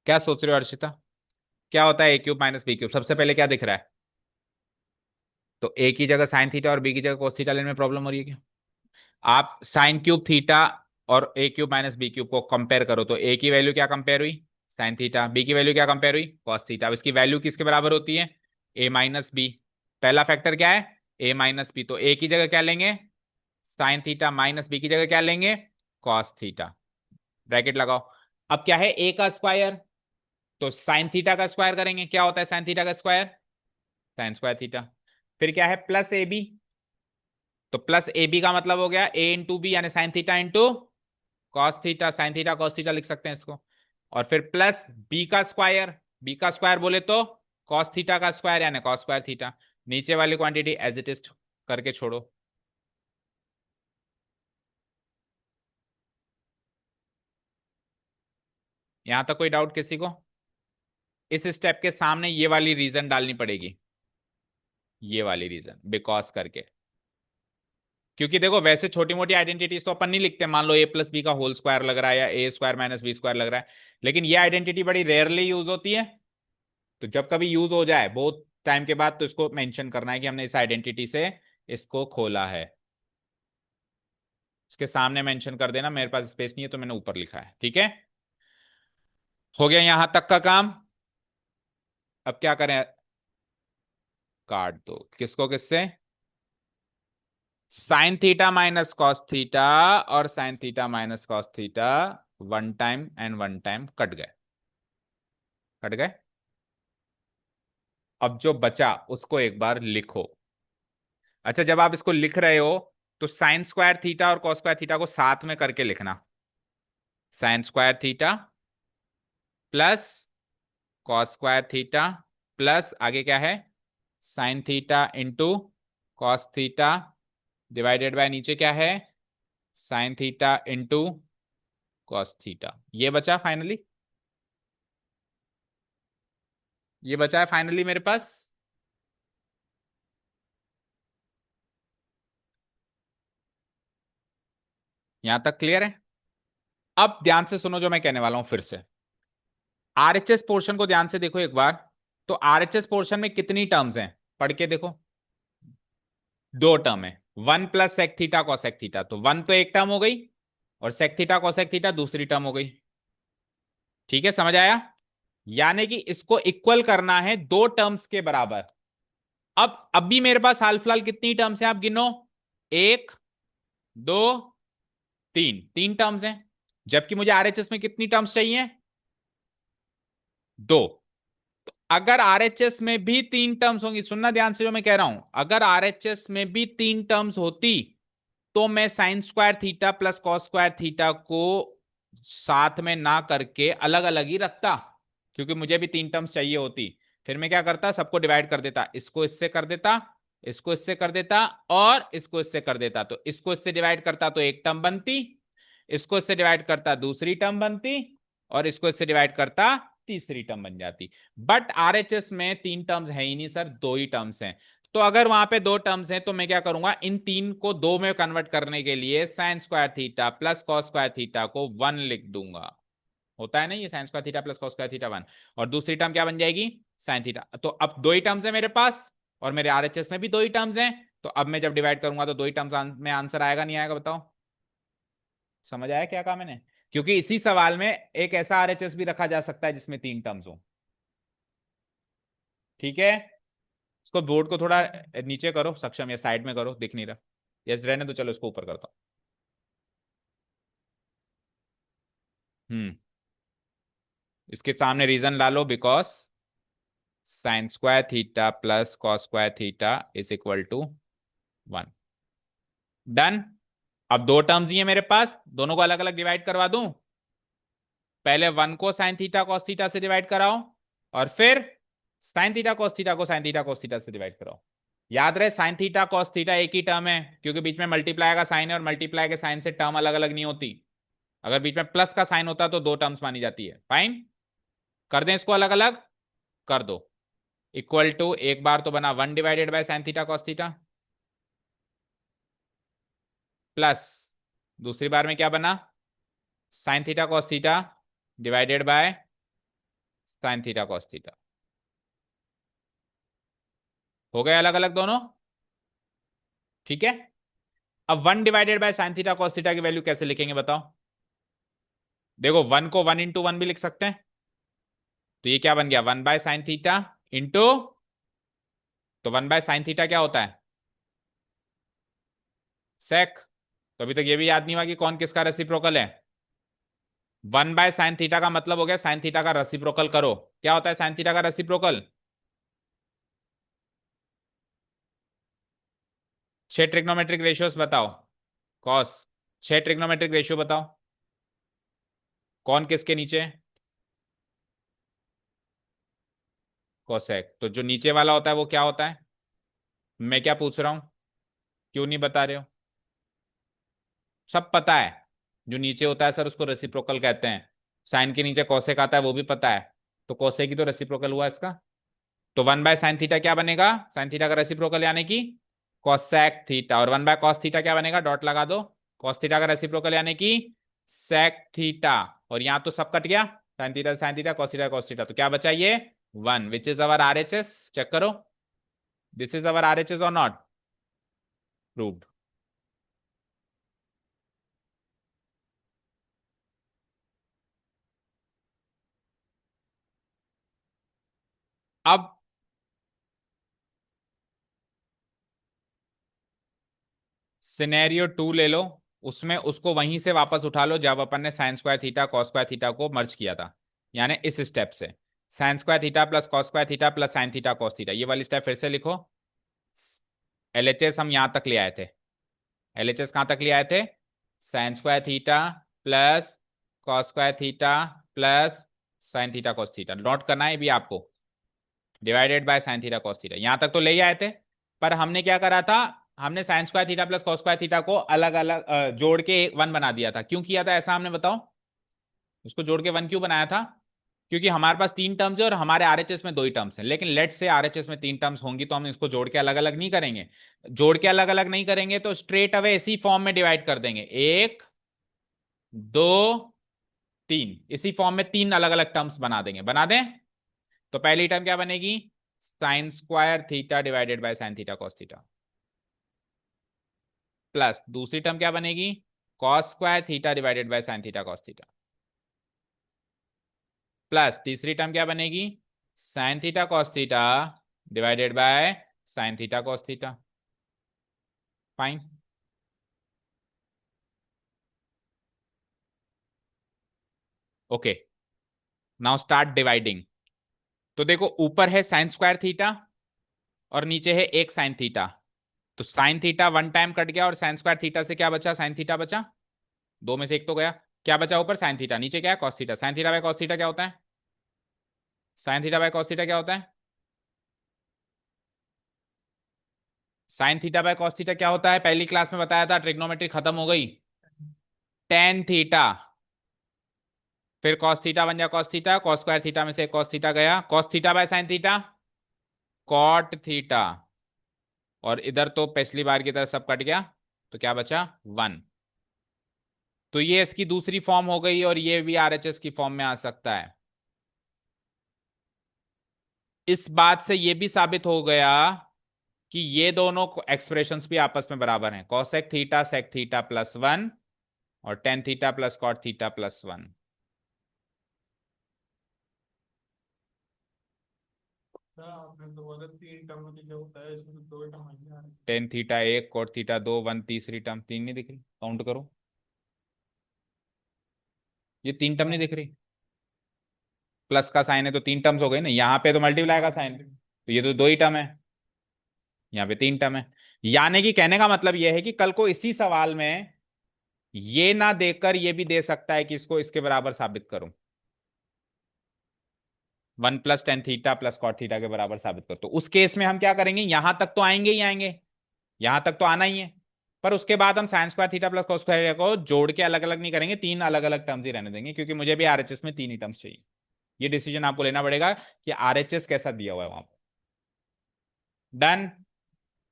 क्या सोच रहे हो अर्षिता? क्या होता है A cube minus B cube? सबसे पहले क्या दिख रहा है? तो ए की जगह साइन थीटा और बी की जगह कॉस थीटा लेने में प्रॉब्लम हो रही है क्या? आप साइन क्यूब थीटा और ए क्यूब माइनस बी क्यूब को कंपेयर करो तो ए की वैल्यू क्या कंपेयर हुई? Sine theta. बी की वैल्यू क्या कंपेयर हुई? Cos theta. अब इसकी वैल्यू किसके बराबर होती है? ए माइनस बी। पहला फैक्टर क्या है? ए माइनस बी। तो ए की जगह क्या लेंगे? साइन थीटा, माइनस बी की जगह क्या लेंगे? Cos theta. ब्रैकेट लगाओ। अब क्या है? ए का स्क्वायर, तो साइन थीटा का स्क्वायर करेंगे। क्या होता है साइन थीटा का स्क्वायर? Sine square theta. फिर क्या है? Plus A B. तो प्लस ए बी का मतलब हो गया ए इंटू बी, यानी sine theta into cos theta. Sine theta cos theta लिख सकते हैं इसको। और फिर प्लस बी का स्क्वायर। बी का स्क्वायर बोले तो कॉस थीटा का स्क्वायर यानी कॉस स्क्वायर थीटा। नीचे वाली क्वांटिटी एज इट इज करके छोड़ो। यहां तक कोई डाउट किसी को? इस स्टेप के सामने ये वाली रीजन डालनी पड़ेगी, ये वाली रीजन बिकॉज करके। क्योंकि देखो वैसे छोटी मोटी आइडेंटिटीज तो अपन नहीं लिखते, मान लो ए प्लस बी का होल स्क्वायर लग रहा है या ए स्क्वायर माइनस बी स्क्वायर लग रहा है, लेकिन ये आइडेंटिटी बड़ी रेयरली यूज होती है। तो जब कभी यूज हो जाए बहुत टाइम के बाद तो इसको मेंशन करना है कि हमने इस आइडेंटिटी से इसको खोला है। इसके सामने मेंशन कर देना, मेरे पास स्पेस नहीं है तो मैंने ऊपर लिखा है। ठीक है, हो गया यहां तक का काम। अब क्या करें? काट दो किसको किससे? Sine theta minus cos theta और sine theta minus cos theta one time and one time cut गए, कट गए। अब जो बचा उसको एक बार लिखो। अच्छा, जब आप इसको लिख रहे हो तो साइन स्क्वायर थीटा और कॉस स्क्वायर थीटा को साथ में करके लिखना। Sign square theta plus cos square theta plus आगे क्या है? Sine theta into cos theta divided by नीचे क्या है? Sine theta into cos theta. ये बचा फाइनली, ये बचा है फाइनली मेरे पास। यहां तक क्लियर है? अब ध्यान से सुनो जो मैं कहने वाला हूं फिर से। आरएचएस पोर्शन को ध्यान से देखो एक बार। तो आरएचएस पोर्शन में कितनी टर्म्स हैं पढ़ के देखो? दो टर्म है, one plus sec theta cosec theta. तो वन तो एक टर्म हो गई और सेक थीटा कॉसेक थीटा दूसरी टर्म हो गई। ठीक है, समझ आया? यानी कि इसको इक्वल करना है दो टर्म्स के बराबर। अब अभी मेरे पास हाल फिलहाल कितनी टर्म्स हैं आप गिनो? एक, दो, तीन, तीन टर्म्स हैं। जबकि मुझे आरएचएस में कितनी टर्म्स चाहिए? दो। अगर आरएचएस में भी तीन टर्म्स होंगी, सुनना ध्यान से जो मैं कह रहा हूं, अगर आरएचएस में भी तीन टर्म्स होती तो मैं sign square theta plus cos square theta को साथ में ना करके अलग अलग ही रखता, क्योंकि मुझे भी तीन टर्म्स चाहिए होती। फिर मैं क्या करता? सबको डिवाइड कर देता, इसको इससे कर देता, इसको इससे कर देता और इसको इससे कर देता। तो इसको इससे डिवाइड करता तो एक टर्म बनती, इसको इससे डिवाइड करता दूसरी टर्म बनती, और इसको इससे डिवाइड करता तीसरी टर्म बन जाती। बट आरएचएस में तीन टर्म्स है ही नहीं सर, दो ही टर्म्स हैं। तो अगर वहां पे दो टर्म्स हैं तो मैं क्या करूंगा, इन तीन को दो में कन्वर्ट करने के लिए sign square theta plus cos square theta को वन लिख दूंगा। होता है ना ये, sign square theta plus cos square theta one. और दूसरी टर्म क्या बन जाएगी, साइन थीटा। तो अब दो ही टर्म्स है मेरे पास, और मेरे आरएचएस में भी दो ही टर्म्स हैं। तो अब मैं जब डिवाइड करूंगा तो दो ही टर्म्स में आंसर आएगा नहीं आएगा, बताओ। समझ आया क्या कहा मैंने? क्योंकि इसी सवाल में एक ऐसा आरएचएस भी रखा जा सकता है जिसमें तीन टर्म्स हो। ठीक है, इसको बोर्ड को थोड़ा नीचे करो सक्षम, या साइड में करो, दिख नहीं रहा। यस रहने तो, चलो इसको ऊपर करता हूं। हम्म, इसके सामने रीजन ला लो, because sine square theta plus cos square theta is equal to one. Done. अब दो टर्म्स ही है मेरे पास, दोनों को अलग अलग डिवाइड करवा दूं। पहले वन को साइन थीटा कॉस थीटा से डिवाइड कराओ, और फिर साइन थीटा कॉस थीटा को साइन थीटा कॉस थीटा से डिवाइड कराओ। याद रहे साइन थीटा कॉस थीटा एक ही टर्म है, क्योंकि बीच में मल्टीप्लाई का साइन है, और मल्टीप्लाई के साइन से टर्म अलग अलग नहीं होती। अगर बीच में प्लस का साइन होता तो दो टर्म्स मानी जाती है। फाइन, कर दें इसको अलग अलग, कर दो। इक्वल टू, एक बार तो बना one divided bye sine theta cos theta, plus दूसरी बार में क्या बना, sign theta cos theta divided bye sine theta cos theta. हो गए अलग अलग दोनों। ठीक है, अब one divided bye sine theta cos theta की वैल्यू कैसे लिखेंगे बताओ। देखो, वन को वन इंटू वन भी लिख सकते हैं। तो ये क्या बन गया, one by sine theta into, तो वन बाय साइन थीटा क्या होता है, सेक। तो अभी तक ये भी याद नहीं हुआ कि कौन किसका रेसिप्रोकल है। वन बाय साइन थीटा का मतलब हो गया साइन थीटा का रेसिप्रोकल करो। क्या होता है साइन थीटा का रेसिप्रोकल, छह ट्रिग्नोमेट्रिक रेशियोस बताओ। कॉस, छह ट्रिग्नोमेट्रिक रेशियो बताओ, कौन किसके नीचे, कोसेक। तो जो नीचे वाला होता है वो क्या होता है, मैं क्या पूछ रहा हूं, क्यों नहीं बता रहे हो? सब पता है, जो नीचे होता है सर उसको रेसिप्रोकल कहते हैं। साइन के नीचे कोसेक आता है वो भी पता है। तो कोसेक ही तो रेसिप्रोकल हुआ इसका। तो वन बाय साइन थीटा क्या बनेगा, साइन थीटा का रेसिप्रोकल यानी कि कोसेक थीटा। और वन बाय कॉस थीटा क्या बनेगा, डॉट लगा दो, कॉस थीटा का रेसिप्रोकल यानी कि सेक थीटा। और यहां तो सब कट गया, साइन थीटा कॉस थीटा, तो क्या बचा ये one, which is our RHS. Check करो, दिस इज अवर आरएचएस और नॉट, प्रूव्ड। अब सिनेरियो टू ले लो, उसमें उसको वहीं से वापस उठा लो जब अपन ने sign square theta cos square theta को मर्ज किया था। यानी इस स्टेप से sign square theta plus cos square theta plus sign theta cos theta, ये वाली स्टेप फिर से लिखो। एलएचएस हम यहां तक ले आए थे, एलएचएस कहां तक ले आए थे, sign square theta plus cos square theta plus sign theta cos theta, note करना है भी आपको, divided by sine theta cos theta. यहां तक तो ले ही आए थे। पर हमने क्या करा था, हमने sign square theta plus cos square theta को अलग अलग जोड़ के वन बना दिया था। क्यों किया था ऐसा हमने, बताओ। उसको जोड़ के वन क्यों बनाया था, क्योंकि हमारे पास तीन टर्म्स है और हमारे आरएचएस में दो ही टर्म्स हैं। लेकिन लेट से आरएचएस में तीन टर्म्स होंगी तो हम इसको जोड़ के अलग अलग नहीं करेंगे। जोड़ के अलग अलग नहीं करेंगे तो स्ट्रेट अवे इसी फॉर्म में डिवाइड कर देंगे, एक, दो, तीन, इसी फॉर्म में तीन अलग अलग टर्म्स बना देंगे। बना दें, तो पहली टर्म क्या बनेगी, sign square theta divided bye sine theta cos theta, plus दूसरी टर्म क्या बनेगी, cos square theta divided bye sine theta cos theta, plus तीसरी टर्म क्या बनेगी, sign theta cos theta divided bye sine theta cos theta. Fine. Okay, now start dividing. तो देखो, ऊपर है साइन स्क्वायर थीटा और नीचे है एक साइन थीटा। तो sine theta one time cut गया और साइन स्क्वायर थीटा से क्या बचा, साइन थीटा बचा। दो में से एक तो गया, क्या बचा ऊपर, साइन थीटा, नीचे क्या है, cos theta. Sine theta by cos theta क्या होता है, sine theta by cos theta क्या होता है, sine theta by cos theta क्या होता है, पहली क्लास में बताया था, ट्रिग्नोमेट्री खत्म हो गई, टेन थीटा। फिर कॉस थीटा बन गया cos theta, cos square theta में से कॉस थीटा गया, cos theta by sine theta cot theta. और इधर तो पिछली बार की तरह सब कट गया, तो क्या बचा 1। तो ये इसकी दूसरी फॉर्म हो गई और ये भी आरएचएस की फॉर्म में आ सकता है। इस बात से ये भी साबित हो गया कि ये दोनों एक्सप्रेशंस भी आपस में बराबर हैं, cosec theta sec theta plus 1 और tan theta plus cot theta plus 1। अच्छा, आपने तो बोला 3 टर्म लिखा होता है, इसमें तो 2 टर्म है। टेन थीटा एक, कॉट थीटा दो, 1 तीसरी टर्म, तीन नहीं दिख रही, काउंट करो। ये 3 टर्म नहीं दिख रही, प्लस का साइन है तो 3 टर्म्स हो गई ना, यहाँ पे तो मल्टीप्लाई का साइन है, तो ये तो 2 ही टर्म है, यहाँ पे 3 टर्म है। यानी कि कहने का मतलब ये है कि कल को इसी सवाल में ये ना देकर ये भी दे सकता है कि इसको इसके बराबर साबित करूं, 1 + tan θ प्लस कॉट थीटा के बराबर साबित करो, तो उस केस में हम क्या करेंगे, यहां तक तो आएंगे ही आएंगे, यहां तक तो आना ही है, पर उसके बाद हम sign square theta plus cos square को जोड़ के अलग अलग नहीं करेंगे, 3 अलग अलग टर्म्स ही रहने देंगे, क्योंकि मुझे भी आरएचएस में 3 ही टर्म्स चाहिए। ये डिसीजन आपको लेना पड़ेगा कि आरएचएस कैसा दिया हुआ है वहां पर। Done,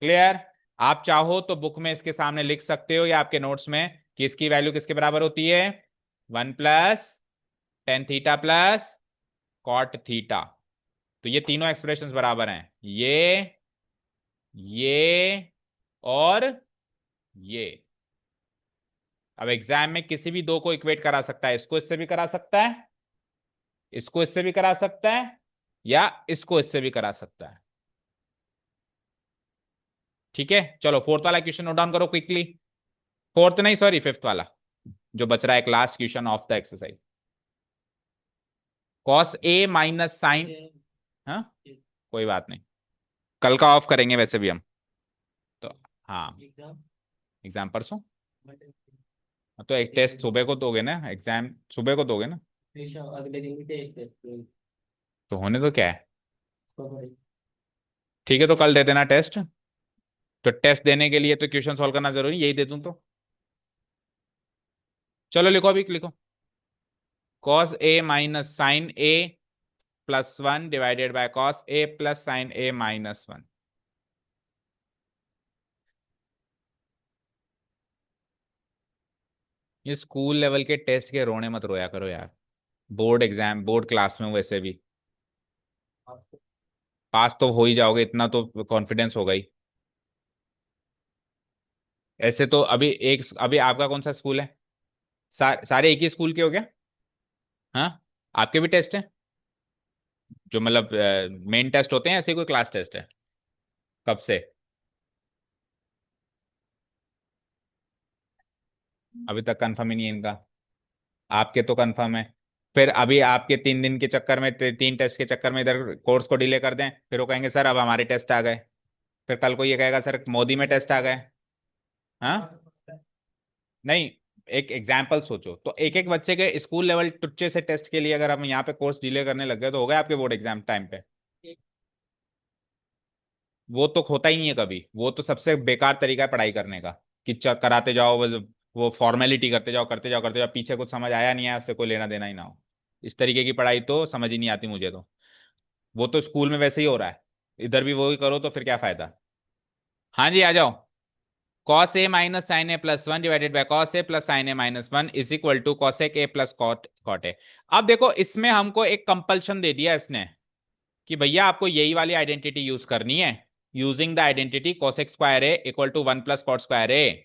clear. आप चाहो तो बुक में इसके सामने लिख सकते हो या आपके नोट्स में कि इसकी वैल्यू किसके बराबर होती है, 1 + tan θ प्लस कॉट थीटा। तो ये तीनों एक्सप्रेशंस बराबर हैं, ये और ये। अब एग्जाम में किसी भी दो को इक्वेट करा सकता है, इसको इससे भी करा सकता है, इसको इससे भी करा सकता है, या इसको इससे भी करा सकता है। ठीक है, चलो फोर्थ वाला क्वेश्चन नोट डाउन करो क्विकली। फोर्थ नहीं, सॉरी, फिफ्थ वाला जो बच रहा है, एक last question of the exercise. Cos A minus sine, हाँ कोई बात नहीं, कल का ऑफ करेंगे वैसे भी हम तो। हाँ, एग्जाम परसों, तो एक टेस्ट सुबह को दोगे ना, एग्जाम सुबह को दोगे ना, अगले दिन भी टेस्ट है। तो होने तो क्या है। ठीक है, तो कल दे देना टेस्ट। तो टेस्ट देने के लिए तो क्वेश्चन सॉल्व करना जरूरी, यही दे दूं तो। चलो लिखो, अभी लिखो, cos A minus sine A plus 1 divided by cos A plus sine A minus 1। ये स्कूल लेवल के टेस्ट के रोने मत रोया करो यार, बोर्ड एग्जाम, बोर्ड क्लास में वैसे भी पास तो हो ही जाओगे, इतना तो कॉन्फिडेंस होगा ही। ऐसे तो अभी एक, अभी आपका कौन सा स्कूल है, सारे एक ही स्कूल के हो गया। हाँ, आपके भी टेस्ट हैं, जो मतलब मेन टेस्ट होते हैं, ऐसे कोई क्लास टेस्ट है, कब से। अभी तक कंफर्म ही नहीं है इनका, आपके तो कंफर्म है। फिर अभी आपके 3 दिन के चक्कर में, 3 टेस्ट के चक्कर में इधर कोर्स को डिले कर दें, फिर वो कहेंगे सर अब हमारे टेस्ट आ गए, फिर कल को ये कहेगा सर मोदी में टेस्ट आ गए। हाँ, नहीं, एक एग्जाम्पल सोचो, तो एक एक बच्चे के स्कूल लेवल टुच्चे से टेस्ट के लिए अगर हम यहाँ पे कोर्स डिले करने लग गए, तो हो गए आपके बोर्ड एग्जाम टाइम पे। वो तो होता ही नहीं है कभी, वो तो सबसे बेकार तरीका है पढ़ाई करने का, कि कराते जाओ बस, वो फॉर्मेलिटी करते जाओ करते जाओ करते जाओ, पीछे कुछ समझ आया नहीं आया उससे कोई लेना देना ही ना हो। इस तरीके की पढ़ाई तो समझ ही नहीं आती मुझे तो। वो तो स्कूल में वैसे ही हो रहा है, इधर भी वही करो तो फिर क्या फायदा। हाँ जी, आ जाओ। Cos A minus sine A plus 1 divided by cos A plus sine A minus 1 is equal to cosec A plus cot cot A. अब देखो, इसमें हमको एक कंपल्शन दे दिया इसने कि भैया आपको यही वाली आइडेंटिटी यूज करनी है, using the identity cosec square A equal to 1 + cot square A.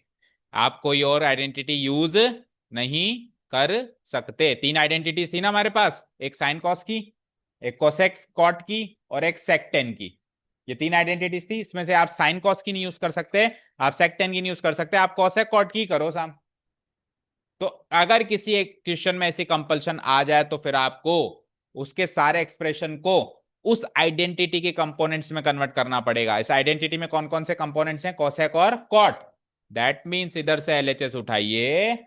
आप कोई और आइडेंटिटी यूज नहीं कर सकते। 3 आइडेंटिटीज थी ना हमारे पास, एक साइन कॉस की, एक कोसेक कॉट की, और एक सेक टेन की। ये 3 आइडेंटिटीज थी, इसमें से आप साइन कॉस की नहीं यूज कर सकते, आप सेक टेन की नहीं यूज कर सकते, आप कोसेक कॉट की करो साम। तो अगर किसी एक क्वेश्चन में ऐसी कंपल्शन आ जाए, तो फिर आपको उसके सारे एक्सप्रेशन को उस आइडेंटिटी के कंपोनेंट्स में कन्वर्ट करना पड़ेगा। इस आइडेंटिटी में कौन कौन से कंपोनेंट्स हैं, कोसेक और कॉट। दैट मीन्स इधर से एलएचएस उठाइए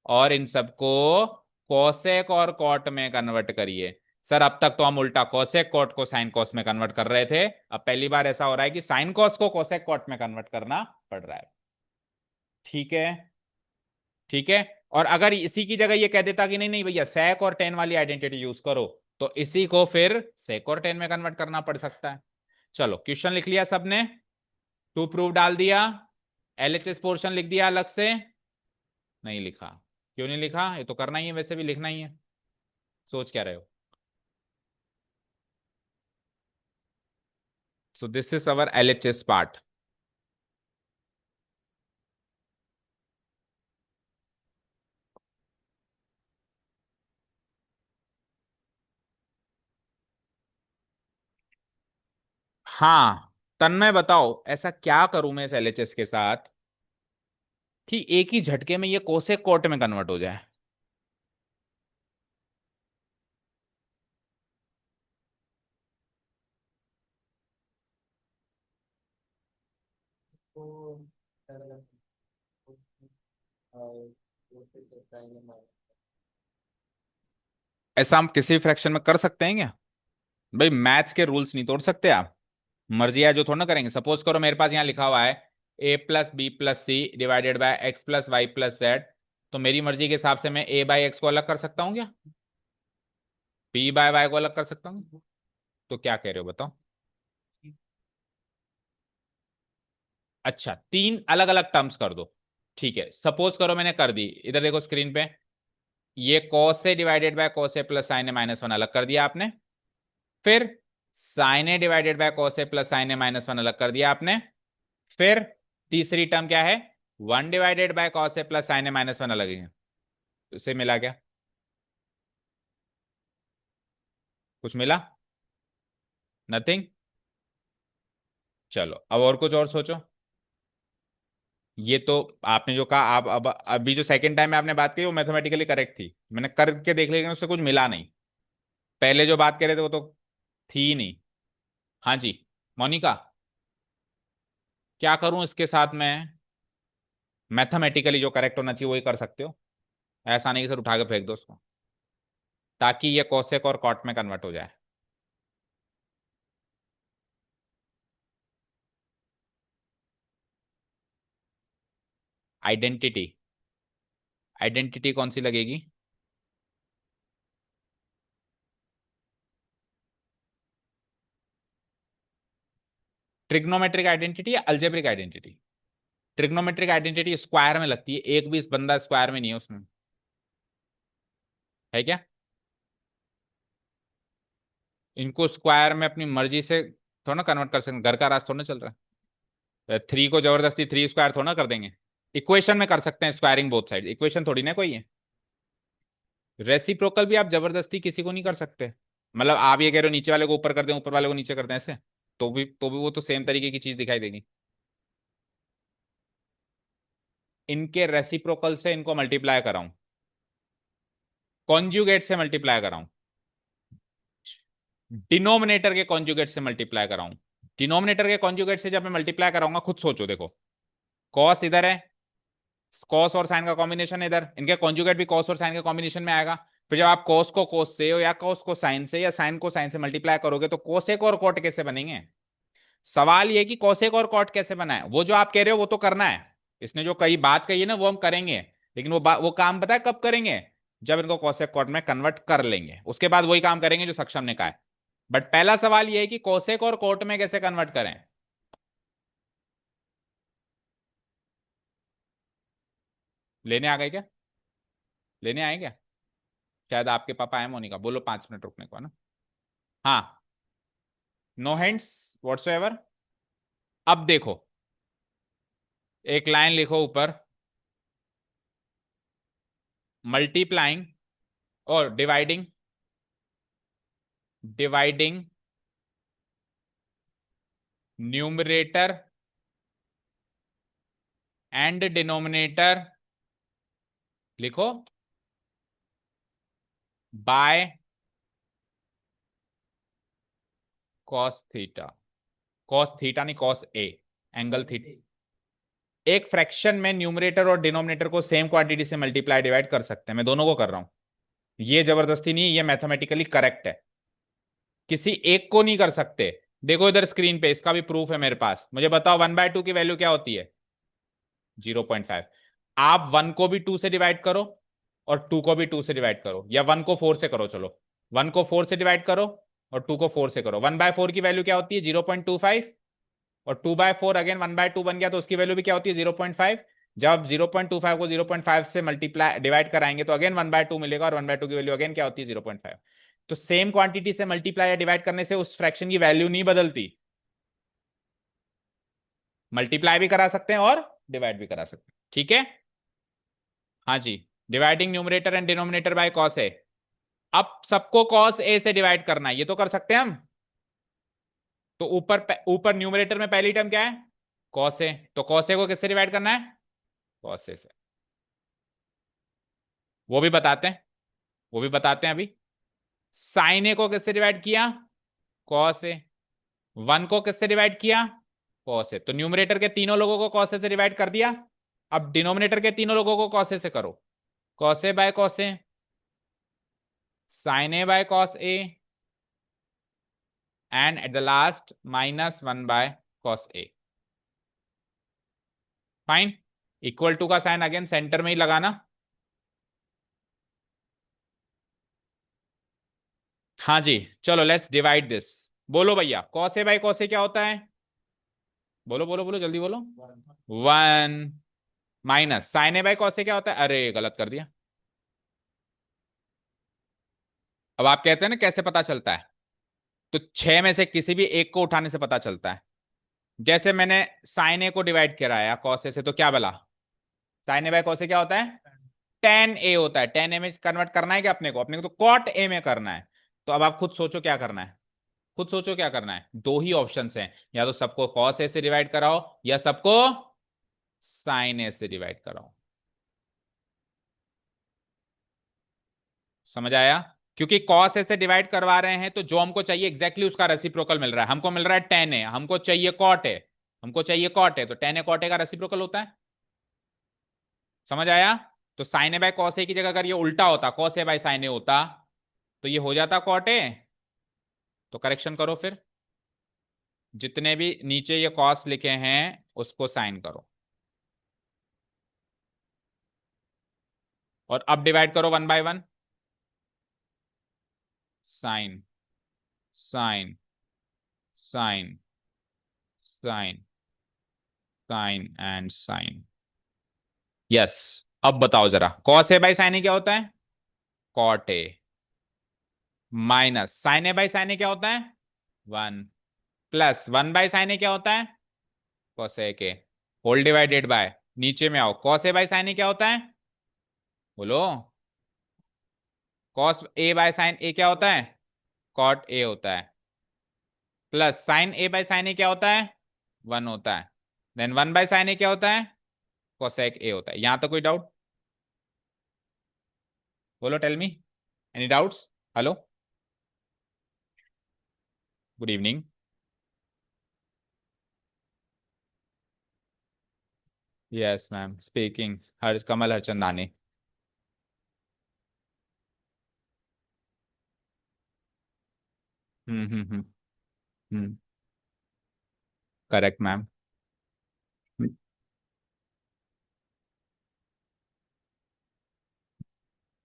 और इन सबको कोसेक और कॉट में कन्वर्ट करिए। सर अब तक तो हम उल्टा कोसेक कॉट को साइन कॉस में कन्वर्ट कर रहे थे, अब पहली बार ऐसा हो रहा है कि साइन कॉस को कोसेक कॉट में कन्वर्ट करना पड़ रहा है। ठीक है, ठीक है। और अगर इसी की जगह ये कह देता कि नहीं नहीं भैया सेक और टेन वाली आइडेंटिटी यूज करो, तो इसी को फिर सेक और टेन में कन्वर्ट करना पड़ सकता है। चलो क्वेश्चन लिख लिया सबने। टू प्रूफ डाल दिया, एलएचएस पोर्शन लिख दिया अलग से, नहीं लिखा। क्यों नहीं लिखा? ये तो करना ही है, वैसे भी लिखना ही है, सोच क्या रहे हो? So this is our LHS part. हाँ, तन्मय बताओ ऐसा क्या करूं मैं इस एलएचएस के साथ कि एक ही झटके में ये कोसेक कोट में कन्वर्ट हो जाए। तो अलग और वो फिर करता है हमारा। ऐसा हम किसी फ्रैक्शन में कर सकते हैं क्या? भाई मैथ्स के रूल्स नहीं तोड़ सकते आप, मर्जी है जो थोड़ा ना करेंगे। सपोज करो मेरे पास यहाँ लिखा हुआ है A plus B plus C divided by X plus Y plus Z, तो मेरी मर्जी के हिसाब से मैं ए बाई एक्स को अलग कर सकता हूँ क्या? बी बाय वाई को अलग कर सकता हूँ? तो क्या कह रहे हो बताओ? अच्छा, तीन अलग अलग टर्म्स कर दो। ठीक है, सपोज करो मैंने कर दी, इधर देखो स्क्रीन पे, ये cos से divided by cos A plus sine A minus one अलग कर दिया आपने। फिर sine A divided by cos A plus sine A minus one अलग कर दिया आपने। फिर तीसरी टर्म क्या है? One divided by cos A plus sine A minus one अलग है। तो इससे मिला क्या? कुछ मिला? नथिंग। चलो अब और कुछ और सोचो। ये तो आपने जो कहा, आप अब अभी जो सेकंड टाइम में आपने बात की वो मैथमेटिकली करेक्ट थी, मैंने करके देख लिया लेकिन उससे कुछ मिला नहीं। पहले जो बात कर रहे थे वो तो थी ही नहीं। हाँ जी, मोनिका, क्या करूं इसके साथ में? मैथमेटिकली जो करेक्ट होना चाहिए वही कर सकते हो, ऐसा नहीं कि सर उठा के फेंक दो उसको, ताकि ये कोसेक और कॉट में कन्वर्ट हो जाए। आइडेंटिटी, आइडेंटिटी कौन सी लगेगी? ट्रिग्नोमेट्रिक आइडेंटिटी या algebraic identity? Trigonometric identity square में लगती है, एक भी इस बंदा स्क्वायर में नहीं है उसमें, है क्या? इनको स्क्वायर में अपनी मर्जी से थोड़ा ना कन्वर्ट कर सकते, घर का राज थोड़ा ना चल रहा है। थ्री को जबरदस्ती थ्री स्क्वायर थोड़ा ना कर देंगे। इक्वेशन में कर सकते हैं स्क्वायरिंग बोथ साइड, इक्वेशन थोड़ी ना कोई है। रेसिप्रोकल भी आप जबरदस्ती किसी को नहीं कर सकते। मतलब आप ये कह रहे हो नीचे वाले को ऊपर कर दें ऊपर वाले को नीचे कर दें ऐसे, तो भी वो तो सेम तरीके की चीज दिखाई देगी। इनके रेसिप्रोकल से इनको मल्टीप्लाई कराऊं, कॉन्जुगेट से मल्टीप्लाई कराऊं, डिनोमिनेटर के कॉन्जुगेट से मल्टीप्लाई कराऊं। डिनोमिनेटर के कॉन्जुगेट से जब मैं मल्टीप्लाई कराऊंगा, खुद सोचो देखो, कॉस इधर है, कॉस और साइन का कॉम्बिनेशन है इधर, इनके कॉन्जुगेट भी कॉस और साइन के कॉम्बिनेशन में आएगा। फिर जब आप कॉस को कॉस से या कॉस को साइन से या साइन को साइन से मल्टीप्लाई करोगे तो कोसेक और कॉट कैसे बनेंगे? सवाल ये कि कोसेक और कॉट कैसे बना है, वो जो आप कह रहे हो वो तो करना है। इसने जो कई बात कही है ना वो हम करेंगे, लेकिन वो काम पता है कब करेंगे? जब इनको कोसेक कॉट में कन्वर्ट कर लेंगे, उसके बाद वही काम करेंगे जो सक्षम ने कहा है। बट पहला सवाल ये है कि कोसेक और कॉट में कैसे कन्वर्ट करें। लेने आ गए क्या? लेने आए क्या? शायद आपके पापा आए, मोनिका बोलो 5 मिनट रुकने को, है ना? हाँ, नो हैंड्स व्हाट्सोएवर। अब देखो, एक लाइन लिखो ऊपर, मल्टीप्लाइंग और dividing, dividing numerator and denominator, लिखो, by cos theta. Cos theta नहीं, कॉस ए, एंगल थीटा। एक फ्रैक्शन में न्यूमरेटर और डिनोमिनेटर को सेम क्वांटिटी से मल्टीप्लाई डिवाइड कर सकते हैं, मैं दोनों को कर रहा हूं। ये जबरदस्ती नहीं, ये मैथमेटिकली करेक्ट है। किसी एक को नहीं कर सकते। देखो इधर स्क्रीन पे इसका भी प्रूफ है मेरे पास, मुझे बताओ 1/2 की वैल्यू क्या होती है? 0.5। आप 1 को भी 2 से डिवाइड करो और 2 को भी 2 से डिवाइड करो, या 1 को 4 से करो, चलो 1 को 4 से डिवाइड करो और 2 को 4 से करो, 1/4 की वैल्यू क्या होती है? 0.25। और 2/4 अगेन 1/2 बन गया, तो उसकी वैल्यू भी क्या होती है 0.5। जब 0.25 को 0.5 से मल्टीप्लाई डिवाइड कराएंगे तो अगेन 1/2 मिलेगा, और 1/2 की वैल्यू अगेन क्या होती है 0.5। तो सेम क्वांटिटी से मल्टीप्लाई या डिवाइड करने से उस फ्रैक्शन की वैल्यू नहीं बदलती। मल्टीप्लाई भी करा सकते हैं और डिवाइड भी करा सकते हैं, ठीक है। हाँ जी, dividing numerator and denominator by cos A. अब सबको कॉस ए से डिवाइड करना है, ये तो कर सकते हैं हम। तो ऊपर ऊपर न्यूमरेटर में पहली टर्म क्या है कॉस ए, तो कॉस ए को किससे डिवाइड करना है कॉस ए से। वो भी बताते हैं, वो भी बताते हैं अभी। साइन ए को किससे डिवाइड किया कॉस ए। वन को किससे डिवाइड किया कॉस ए। तो न्यूमरेटर के तीनों लोगों को कॉस ए से डिवाइड कर दिया। अब डिनोमिनेटर के तीनों लोगों को कॉस ए से करो। Cos A by cos A, sine A by cos A, and at the last -1 by cos A. Fine. Equal to का साइन अगेन सेंटर में ही लगाना। हाँ जी, चलो लेट्स डिवाइड दिस। बोलो भैया, cos A by cos A क्या होता है। बोलो बोलो बोलो जल्दी बोलो। 1 minus sine A by cos A क्या होता है। अरे गलत कर दिया। अब आप कहते हैं ना कैसे पता चलता है, तो छह में से किसी भी एक को उठाने से पता चलता है। जैसे मैंने साइन ए को डिवाइड कराया कॉस ए से, तो क्या बोला sign A by cos A क्या होता है टेन ए होता है। टेन ए में कन्वर्ट करना है क्या अपने को, अपने को तो कॉट ए में करना है। तो अब आप खुद सोचो क्या करना है, खुद सोचो क्या करना है। दो ही ऑप्शंस हैं, या तो सबको कॉस ए से डिवाइड कराओ या सबको साइन ए से डिवाइड कराओ। समझ आया। क्योंकि कॉस ए से डिवाइड करवा रहे हैं तो जो हमको चाहिए एग्जैक्टली उसका रेसिप्रोकल मिल रहा है। हमको मिल रहा है टेन ए, हमको चाहिए कॉट ए, हमको चाहिए कॉट ए, तो टेन ए कॉट ए का रेसिप्रोकल होता है। समझ आया। तो साइन ए बाय कॉस ए की जगह अगर ये उल्टा होता कॉस ए बाय साइन ए होता तो ये हो जाता कॉट ए। तो करेक्शन करो फिर, जितने भी नीचे ये कॉस लिखे हैं उसको साइन करो, और अब डिवाइड करो 1/1। Sine sine sine sine sine and sine. Yes. अब बताओ जरा, cos A by sine A क्या होता है cot A, minus sine A by sine A क्या होता है 1, प्लस 1/साइन ए क्या होता है cosec A, whole divided by, नीचे में आओ cos A by sine A क्या होता है बोलो। Cos A by sine A क्या होता है कॉट ए होता है, plus sine A by sine A क्या होता है 1 होता है, देन 1/साइन ए क्या होता है कोसेक ए होता है। यहां तो कोई डाउट बोलो, tell me any doubts. Hello, good evening. Yes ma'am, speaking her Kamal Harchandani. Hmm. Hmm. Correct ma'am.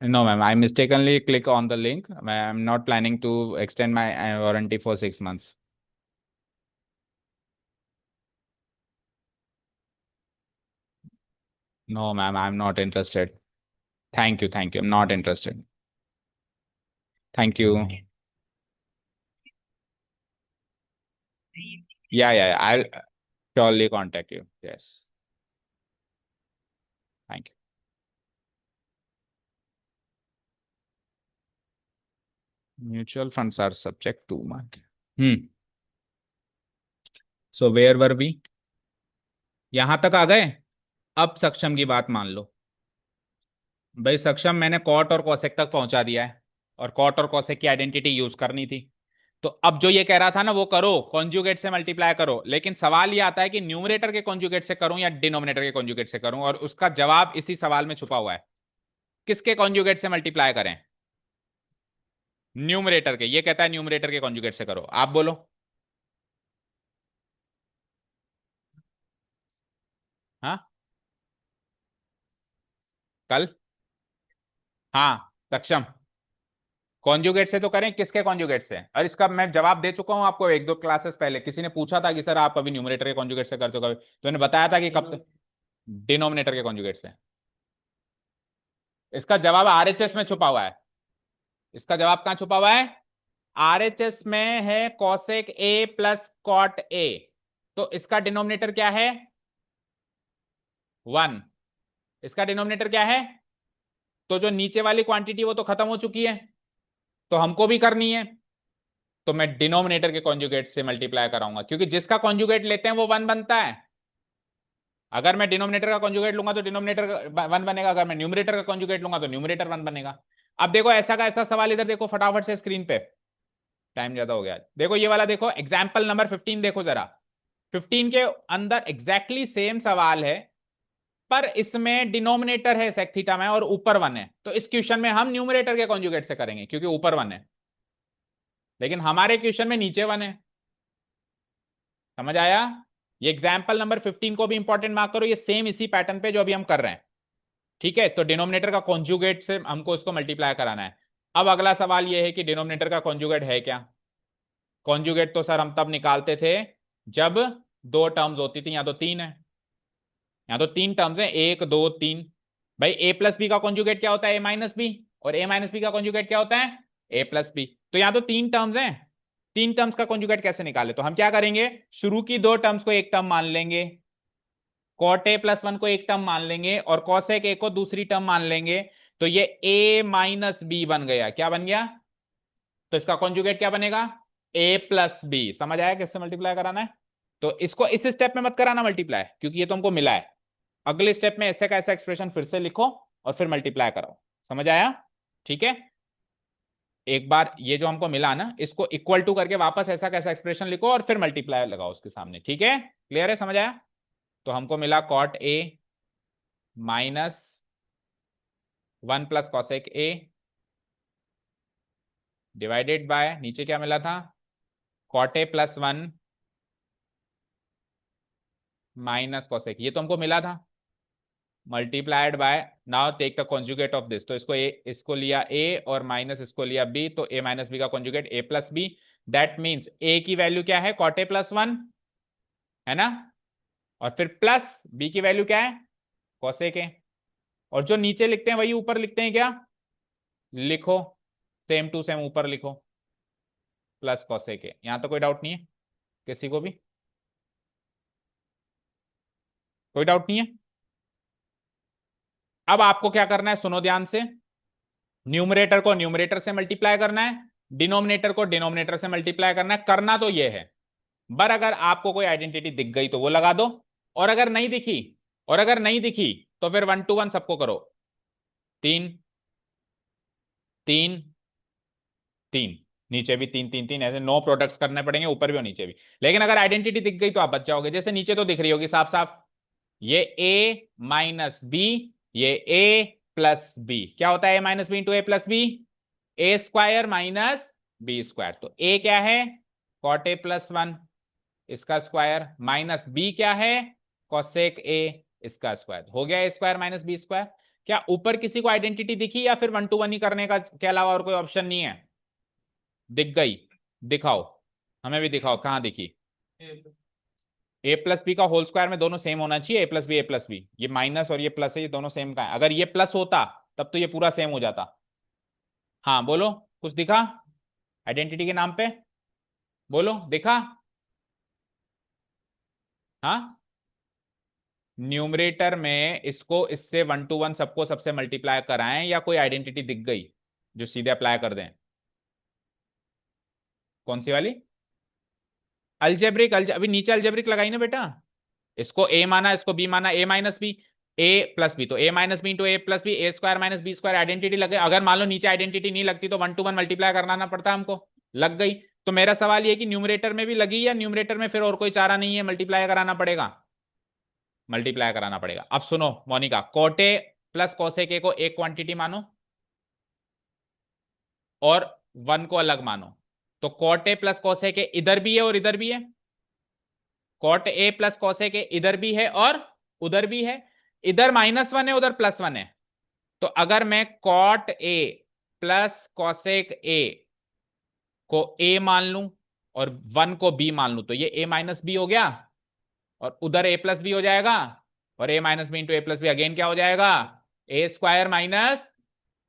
No, ma'am. I mistakenly click on the link. I'm not planning to extend my warranty for 6 months. No, ma'am. I'm not interested. Thank you. Thank you. I'm not interested. Thank you. Yeah, yeah, yeah. I'll surely contact you. Yes. Thank you. Mutual funds are subject to market. So where were we? यहां तक आ गए। अब सक्षम की बात मान लो। भाई सक्षम, मैंने कॉट और कॉसेक तक पहुंचा दिया है, और कॉट और कॉसेक की आइडेंटिटी यूज करनी थी। तो अब जो ये कह रहा था ना वो करो, कॉन्जुगेट से मल्टीप्लाई करो, लेकिन सवाल ये आता है कि न्यूमरेटर के कॉन्जुगेट से करूं या डिनोमिनेटर के कॉन्जुगेट से करूं, और उसका जवाब इसी सवाल में छुपा हुआ है। किसके कॉन्जुगेट से मल्टीप्लाई करें न्यूमरेटर के, ये कहता है न्यूमरेटर के कॉन्जुगेट से करो। आप बोलो। हाँ कल। हाँ सक्षम, कॉन्जुगेट से तो करें, किसके कॉन्जुगेट से? और इसका मैं जवाब दे चुका हूं आपको एक दो क्लासेस पहले। किसी ने पूछा था कि सर आप कभी न्यूमरेटर के कॉन्जुगेट से करते हो कभी, तो मैंने बताया था कि कब तक डिनोमिनेटर के कॉन्जुगेट से। इसका जवाब आरएचएस में छुपा हुआ है। इसका जवाब कहां छुपा हुआ है? आरएचएस में है cosec A plus cot A. तो इसका डिनोमिनेटर क्या है? 1। इसका डिनोमिनेटर क्या है? तो जो नीचे वाली क्वांटिटी वो तो खत्म हो चुकी है, तो हमको भी करनी है। तो मैं डिनोमिनेटर के कॉन्जुगेट से मल्टीप्लाई कराऊंगा, क्योंकि जिसका कॉन्जुगेट लेते हैं वो 1 बनता है। अगर मैं डिनोमिनेटर का कॉन्जुगेट लूंगा तो डिनोमिनेटर 1 बनेगा, अगर मैं न्यूमरेटर का कॉन्जुगेट लूंगा तो न्यूमरेटर 1 बनेगा। अब देखो ऐसा का ऐसा सवाल इधर देखो फटाफट से स्क्रीन पे, टाइम ज्यादा हो गया। देखो ये वाला देखो, एग्जाम्पल नंबर 15 देखो जरा। 15 के अंदर एग्जैक्टली सेम सवाल है, पर इसमें डिनोमिनेटर है सेक थीटा में और ऊपर 1 है। तो इस क्वेश्चन में हम न्यूमरेटर के कॉन्जुगेट से करेंगे क्योंकि ऊपर 1 है, लेकिन हमारे क्वेश्चन में नीचे 1 है। समझ आया? ये एग्जाम्पल नंबर 15 को भी इंपॉर्टेंट मार्क करो, ये सेम इसी पैटर्न पे जो अभी हम कर रहे हैं। ठीक है, तो डिनोमिनेटर का कॉन्जुगेट से हमको इसको मल्टीप्लाई कराना है। अब अगला सवाल ये है कि डिनोमिनेटर का कॉन्जुगेट है क्या? कॉन्जुगेट तो सर हम तब निकालते थे जब दो टर्म्स होती थी, यहां तो 3 है। यहां तो 3 टर्म्स है, 1 2 3। भाई ए प्लस बी का कॉन्जुगेट क्या होता है? ए माइनस बी। और ए माइनस बी का कॉन्जुगेट क्या होता है? A plus B. तो यहां तो 3 टर्म्स हैं। 3 टर्म्स का कॉन्जुगेट कैसे निकाले? तो हम क्या करेंगे, शुरू की 2 टर्म्स को एक टर्म मान लेंगे, कॉट ए प्लस 1 को एक टर्म मान लेंगे, और कॉसेक ए को दूसरी टर्म मान लेंगे। तो ये ए माइनस बी बन गया। क्या बन गया? तो इसका कॉन्जुगेट क्या बनेगा? ए प्लस बी। समझ आया किससे मल्टीप्लाई कराना है? तो इसको इस स्टेप में मत कराना मल्टीप्लाई, क्योंकि ये तो हमको मिला है। अगले स्टेप में ऐसे का ऐसा एक्सप्रेशन फिर से लिखो और फिर मल्टीप्लाई करो। समझ आया? ठीक है, एक बार ये जो हमको मिला ना, इसको इक्वल टू करके वापस ऐसा कैसा एक्सप्रेशन लिखो और फिर मल्टीप्लाई लगाओ उसके सामने। ठीक है, क्लियर है? समझ आया? तो हमको मिला cot A minus 1 plus cosec A divided by, नीचे क्या मिला था? Cot A plus 1 minus cosec, ये तो हमको मिला था, multiplied by, now take the conjugate of this. तो इसको ए, इसको लिया ए और माइनस इसको लिया बी, तो ए माइनस बी का conjugate A plus B. That means A की वैल्यू क्या है? कॉट ए प्लस 1 है ना, और फिर प्लस बी की वैल्यू क्या है? कॉसेक ए। और जो नीचे लिखते हैं वही ऊपर लिखते हैं क्या? लिखो, सेम टू सेम ऊपर लिखो, प्लस कॉसेक ए। यहां तो कोई डाउट नहीं है किसी को भी? कोई डाउट नहीं है? अब आपको क्या करना है, सुनो ध्यान से। न्यूमरेटर को न्यूमरेटर से मल्टीप्लाई करना है, डिनोमिनेटर को डिनोमिनेटर से मल्टीप्लाई करना है। करना तो ये है, पर अगर आपको कोई आइडेंटिटी दिख गई तो वो लगा दो, और अगर नहीं दिखी, तो फिर 1 to 1 सबको करो। 3 3 3, नीचे भी 3 3 3, ऐसे 9 प्रोडक्ट्स करने पड़ेंगे, ऊपर भी और नीचे भी। लेकिन अगर आइडेंटिटी दिख गई तो आप बच जाओगे। जैसे नीचे तो दिख रही होगी साफ साफ, ये ए माइनस बी, ये ए प्लस बी। क्या होता है ए minus B into A plus B? A square minus B square. तो ए क्या है? कॉट ए प्लस 1 इसका स्क्वायर, माइनस बी क्या है? कॉसेक ए इसका स्क्वायर। हो गया ए स्क्वायर माइनस बी स्क्वायर। क्या ऊपर किसी को आइडेंटिटी दिखी, या फिर 1 to 1 ही करने का के अलावा और कोई ऑप्शन नहीं है? दिख गई? दिखाओ, हमें भी दिखाओ कहां दिखी। ए प्लस बी का होल स्क्वायर में दोनों सेम होना चाहिए, ए plus B A plus B. ये माइनस और ये प्लस है, ये दोनों सेम का है। अगर ये प्लस होता तब तो ये पूरा सेम हो जाता। हाँ बोलो, कुछ दिखा आइडेंटिटी के नाम पे? बोलो, दिखा? हाँ, न्यूमरेटर में इसको इससे 1 to 1 सबको सबसे मल्टीप्लाई कराएं, या कोई आइडेंटिटी दिख गई जो सीधे अप्लाई कर दें? कौन सी वाली? अल्जेब्रिक। अभी नीचे अल्जेब्रिक लगाई ना बेटा। इसको ए माना, इसको बी माना, A minus B A plus B, तो A minus B into A plus B, A square minus B square. Identity लगे। अगर मान लो नीचे आइडेंटिटी नहीं लगती तो 1 to 1 मल्टीप्लाई करना पड़ता हमको, लग गई। तो मेरा सवाल ये कि न्यूमरेटर में भी लगी, या न्यूमरेटर में फिर और कोई चारा नहीं है, मल्टीप्लाई कराना पड़ेगा? मल्टीप्लाई कराना पड़ेगा। अब सुनो मोनिका, कोटे प्लस कोसेक ए को एक क्वांटिटी मानो और 1 को अलग मानो। तो cot A plus cosec A इधर भी है और इधर भी है, cot A plus cosec A इधर भी है और उधर भी है। इधर -1 है, उधर +1 है। तो अगर मैं cot A plus cosec A को ए मान लूं और 1 को बी मान लूं, तो ये ए माइनस बी हो गया, और उधर ए प्लस बी हो जाएगा, और ए minus B into A plus be again क्या हो जाएगा, ए स्क्वायर माइनस,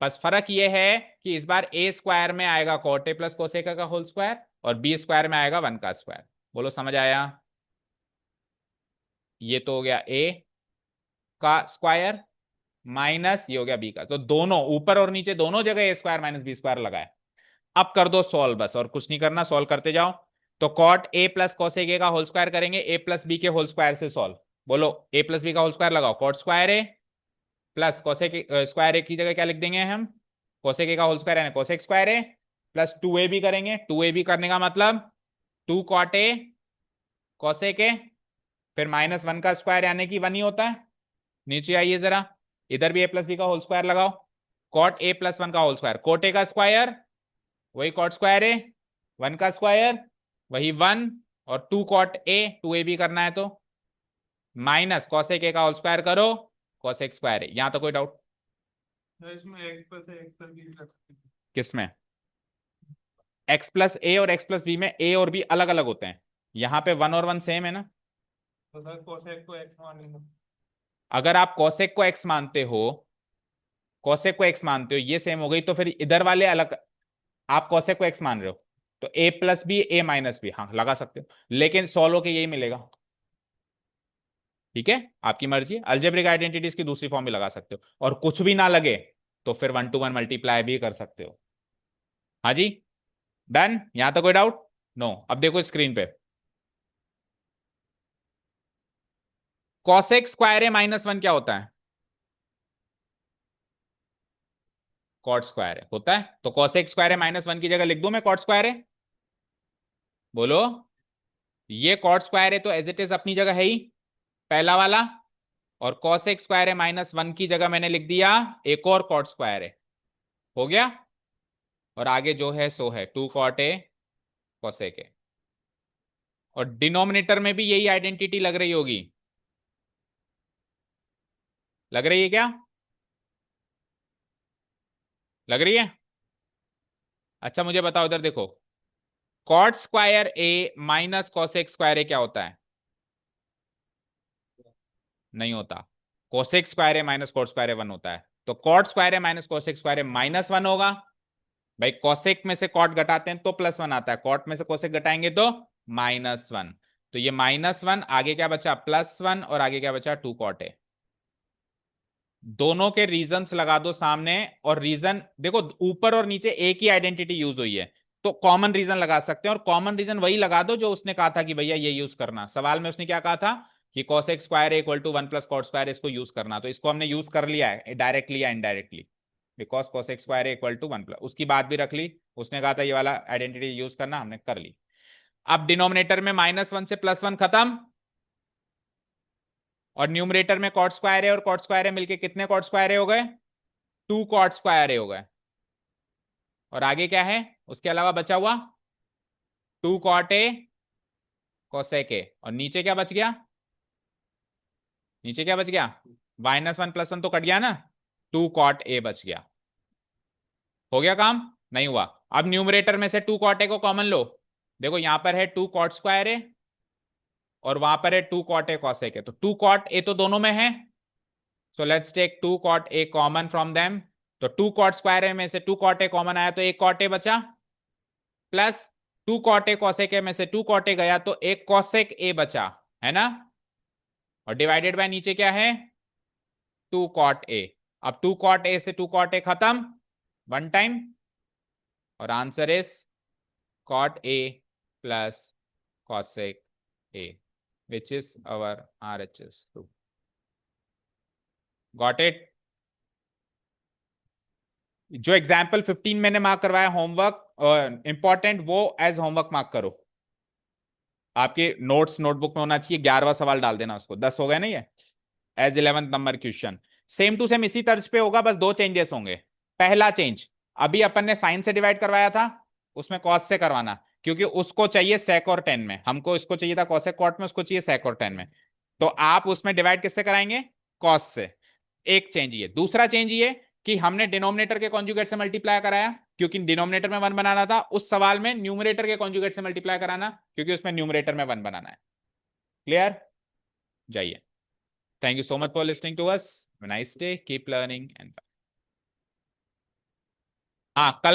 बस फर्क ये है कि इस बार ए स्क्वायर में आएगा कॉट ए प्लस कोसेक का होल स्क्वायर, और बी स्क्वायर में आएगा 1 का स्क्वायर। बोलो समझ आया? ये तो हो गया ए का स्क्वायर माइनस ये हो गया बी का, तो दोनों ऊपर और नीचे दोनों जगह ए स्क्वायर माइनस बी स्क्वायर लगाए। अब कर दो सॉल्व, बस और कुछ नहीं करना, सॉल्व करते जाओ। तो cot A plus cosec A का होल स्क्वायर करेंगे ए प्लस बी के होल स्क्वायर से सॉल्व। बोलो ए प्लस बी का होल स्क्वायर लगाओ, cot square A plus cosec square A की जगह क्या लिख देंगे हम, कोसेक ए का होल स्क्वायर है cosec square A plus 2a भी करेंगे, 2a भी करने का मतलब 2 कॉट ए कोसेक ए, फिर माइनस 1 का स्क्वायर यानी कि 1 ही होता है। नीचे आइए जरा, इधर भी ए प्लस बी का होल स्क्वायर लगाओ, कॉट ए प्लस 1 का होल स्क्वायर, कोट ए का स्क्वायर वही कॉट स्क्वायर ए, 1 का स्क्वायर वही 1, और 2 कॉट ए 2a भी करना है तो माइनस कोसेक ए का होल स्क्वायर करो कोसेक स्क्वायर ए। यहां तो कोई डाउट? इसमें x plus a x plus b रख सकते हैं। किसमें? x प्लस ए और x प्लस बी में ए और बी अलग अलग होते हैं, यहाँ पे 1 और 1 सेम है ना। तो सर कोसेक को x मान लेंगे। अगर आप कोसेक को x मानते हो, कोसेक को x मानते हो, ये सेम हो गई, तो फिर इधर वाले अलग, आप कोसेक को x मान रहे हो तो a plus B A minus B, हाँ लगा सकते हो, लेकिन सॉल्व होके यही मिलेगा। ठीक है, आपकी मर्जी, अलजेब्रिक आइडेंटिटीज की दूसरी फॉर्म भी लगा सकते हो, और कुछ भी ना लगे तो फिर 1 to 1 मल्टीप्लाई भी कर सकते हो। हाँ जी, डन, यहां तो कोई डाउट? नो। अब देखो स्क्रीन पे, कॉसेक स्क्वायर ए माइनस 1 क्या होता है? कॉट स्क्वायर है होता है, तो कॉसेक स्क्वायर ए माइनस 1 की जगह लिख दूं मैं कॉट स्क्वायर है? बोलो, ये कॉट स्क्वायर है तो एज इट इज अपनी जगह है ही पहला वाला, और कॉसेक स्क्वायर है माइनस 1 की जगह मैंने लिख दिया एक और कॉट स्क्वायर है, हो गया, और आगे जो है सो है 2 कॉट ए कॉसेक ए, और डिनोमिनेटर में भी यही आइडेंटिटी लग रही होगी, लग रही है क्या? लग रही है? अच्छा मुझे बताओ, इधर देखो, कॉट स्क्वायर ए माइनस कॉसेक स्क्वायर ए क्या होता है? नहीं होता, कोसेक स्क्वायर ए माइनस कॉट स्क्वायर ए 1 होता है, तो कॉट स्क्वायर ए माइनस कोसेक स्क्वायर ए माइनस 1 होगा। भाई कोसेक में से कॉट घटाते हैं तो प्लस 1 आता है, कॉट में से कोसेक घटाएंगे तो माइनस 1, तो ये माइनस 1, आगे क्या बचा प्लस 1, और आगे क्या बचा 2 कॉट ए। दोनों के रीजंस लगा दो सामने, और रीजन देखो ऊपर और नीचे एक ही आइडेंटिटी यूज हुई है, तो कॉमन रीजन लगा सकते हैं, और कॉमन रीजन वही लगा दो जो उसने कहा था कि भैया ये यूज करना, सवाल में उसने क्या कहा था कि cosec square equal to 1 plus cot square, इसको यूज करना, तो इसको हमने यूज कर लिया है डायरेक्टली या indirectly, because cosec square equal to 1 plus, उसकी बात भी रख ली, उसने कहा था ये वाला आइडेंटिटी यूज करना, हमने कर ली। अब डिनोमिनेटर में -1 से +1 खत्म, और न्यूमरेटर में कॉट स्क्वायर है और कॉट स्क्वायर है मिलके कितने कॉट स्क्वायर हो गए? 2 कॉट स्क्वायर हो गए, और आगे क्या है उसके अलावा बचा हुआ 2 कॉट ए कोसेक ए, और नीचे क्या बच गया? नीचे क्या बच गया? -1 +1 तो कट गया ना, 2 कॉट ए बच गया। हो गया काम? नहीं हुआ। अब न्यूमरेटर में से 2 कॉट ए को कॉमन लो, देखो यहां पर है 2 कॉट स्क्वायर ए और वहां पर है 2 कॉट ए कोसेक ए, तो 2 कॉट ए तो दोनों में है, so let's take 2 cot A common from them, तो 2 कॉट स्क्वायर ए में से 2 कॉट ए कॉमन आया तो एक कॉट ए बचा, plus 2 cot A cosec A में से 2 कॉट ए गया तो एक कोसेक ए बचा, है ना, और डिवाइडेड बाय नीचे क्या है 2 कॉट ए। अब 2 कॉट ए से 2 कॉट ए खत्म वन टाइम, और answer is cot A plus cosec A, which is our RHS root. Got it? जो एग्जाम्पल 15 मैंने मार्क करवाया होमवर्क इंपॉर्टेंट, वो एज होमवर्क मार्क करो, आपके नोट्स नोटबुक में होना चाहिए, 11वां सवाल डाल देना उसको, 10 हो गए ना ये, as 11th number question. Same to same इसी तर्ज पे होगा, बस 2 चेंजेस होंगे। पहला चेंज, अभी अपन ने साइन से डिवाइड करवाया था, उसमें कॉस से करवाना, क्योंकि उसको चाहिए सेक और टेन में, हमको इसको चाहिए था कॉसेक कॉट में, उसको चाहिए सेक और टेन में, तो आप उसमें डिवाइड किससे कराएंगे? कॉस से। एक चेंज ये। दूसरा चेंज ये कि हमने डिनोमिनेटर के कॉन्जुगेट से मल्टीप्लाई कराया क्योंकि डिनोमिनेटर में 1 बनाना था, उस सवाल में न्यूमरेटर के कॉन्जुगेट से मल्टीप्लाई कराना क्योंकि उसमें न्यूमरेटर में 1 बनाना है। क्लियर? जाइए। Thank you so much for listening to us. Nice day, keep learning and हाँ कल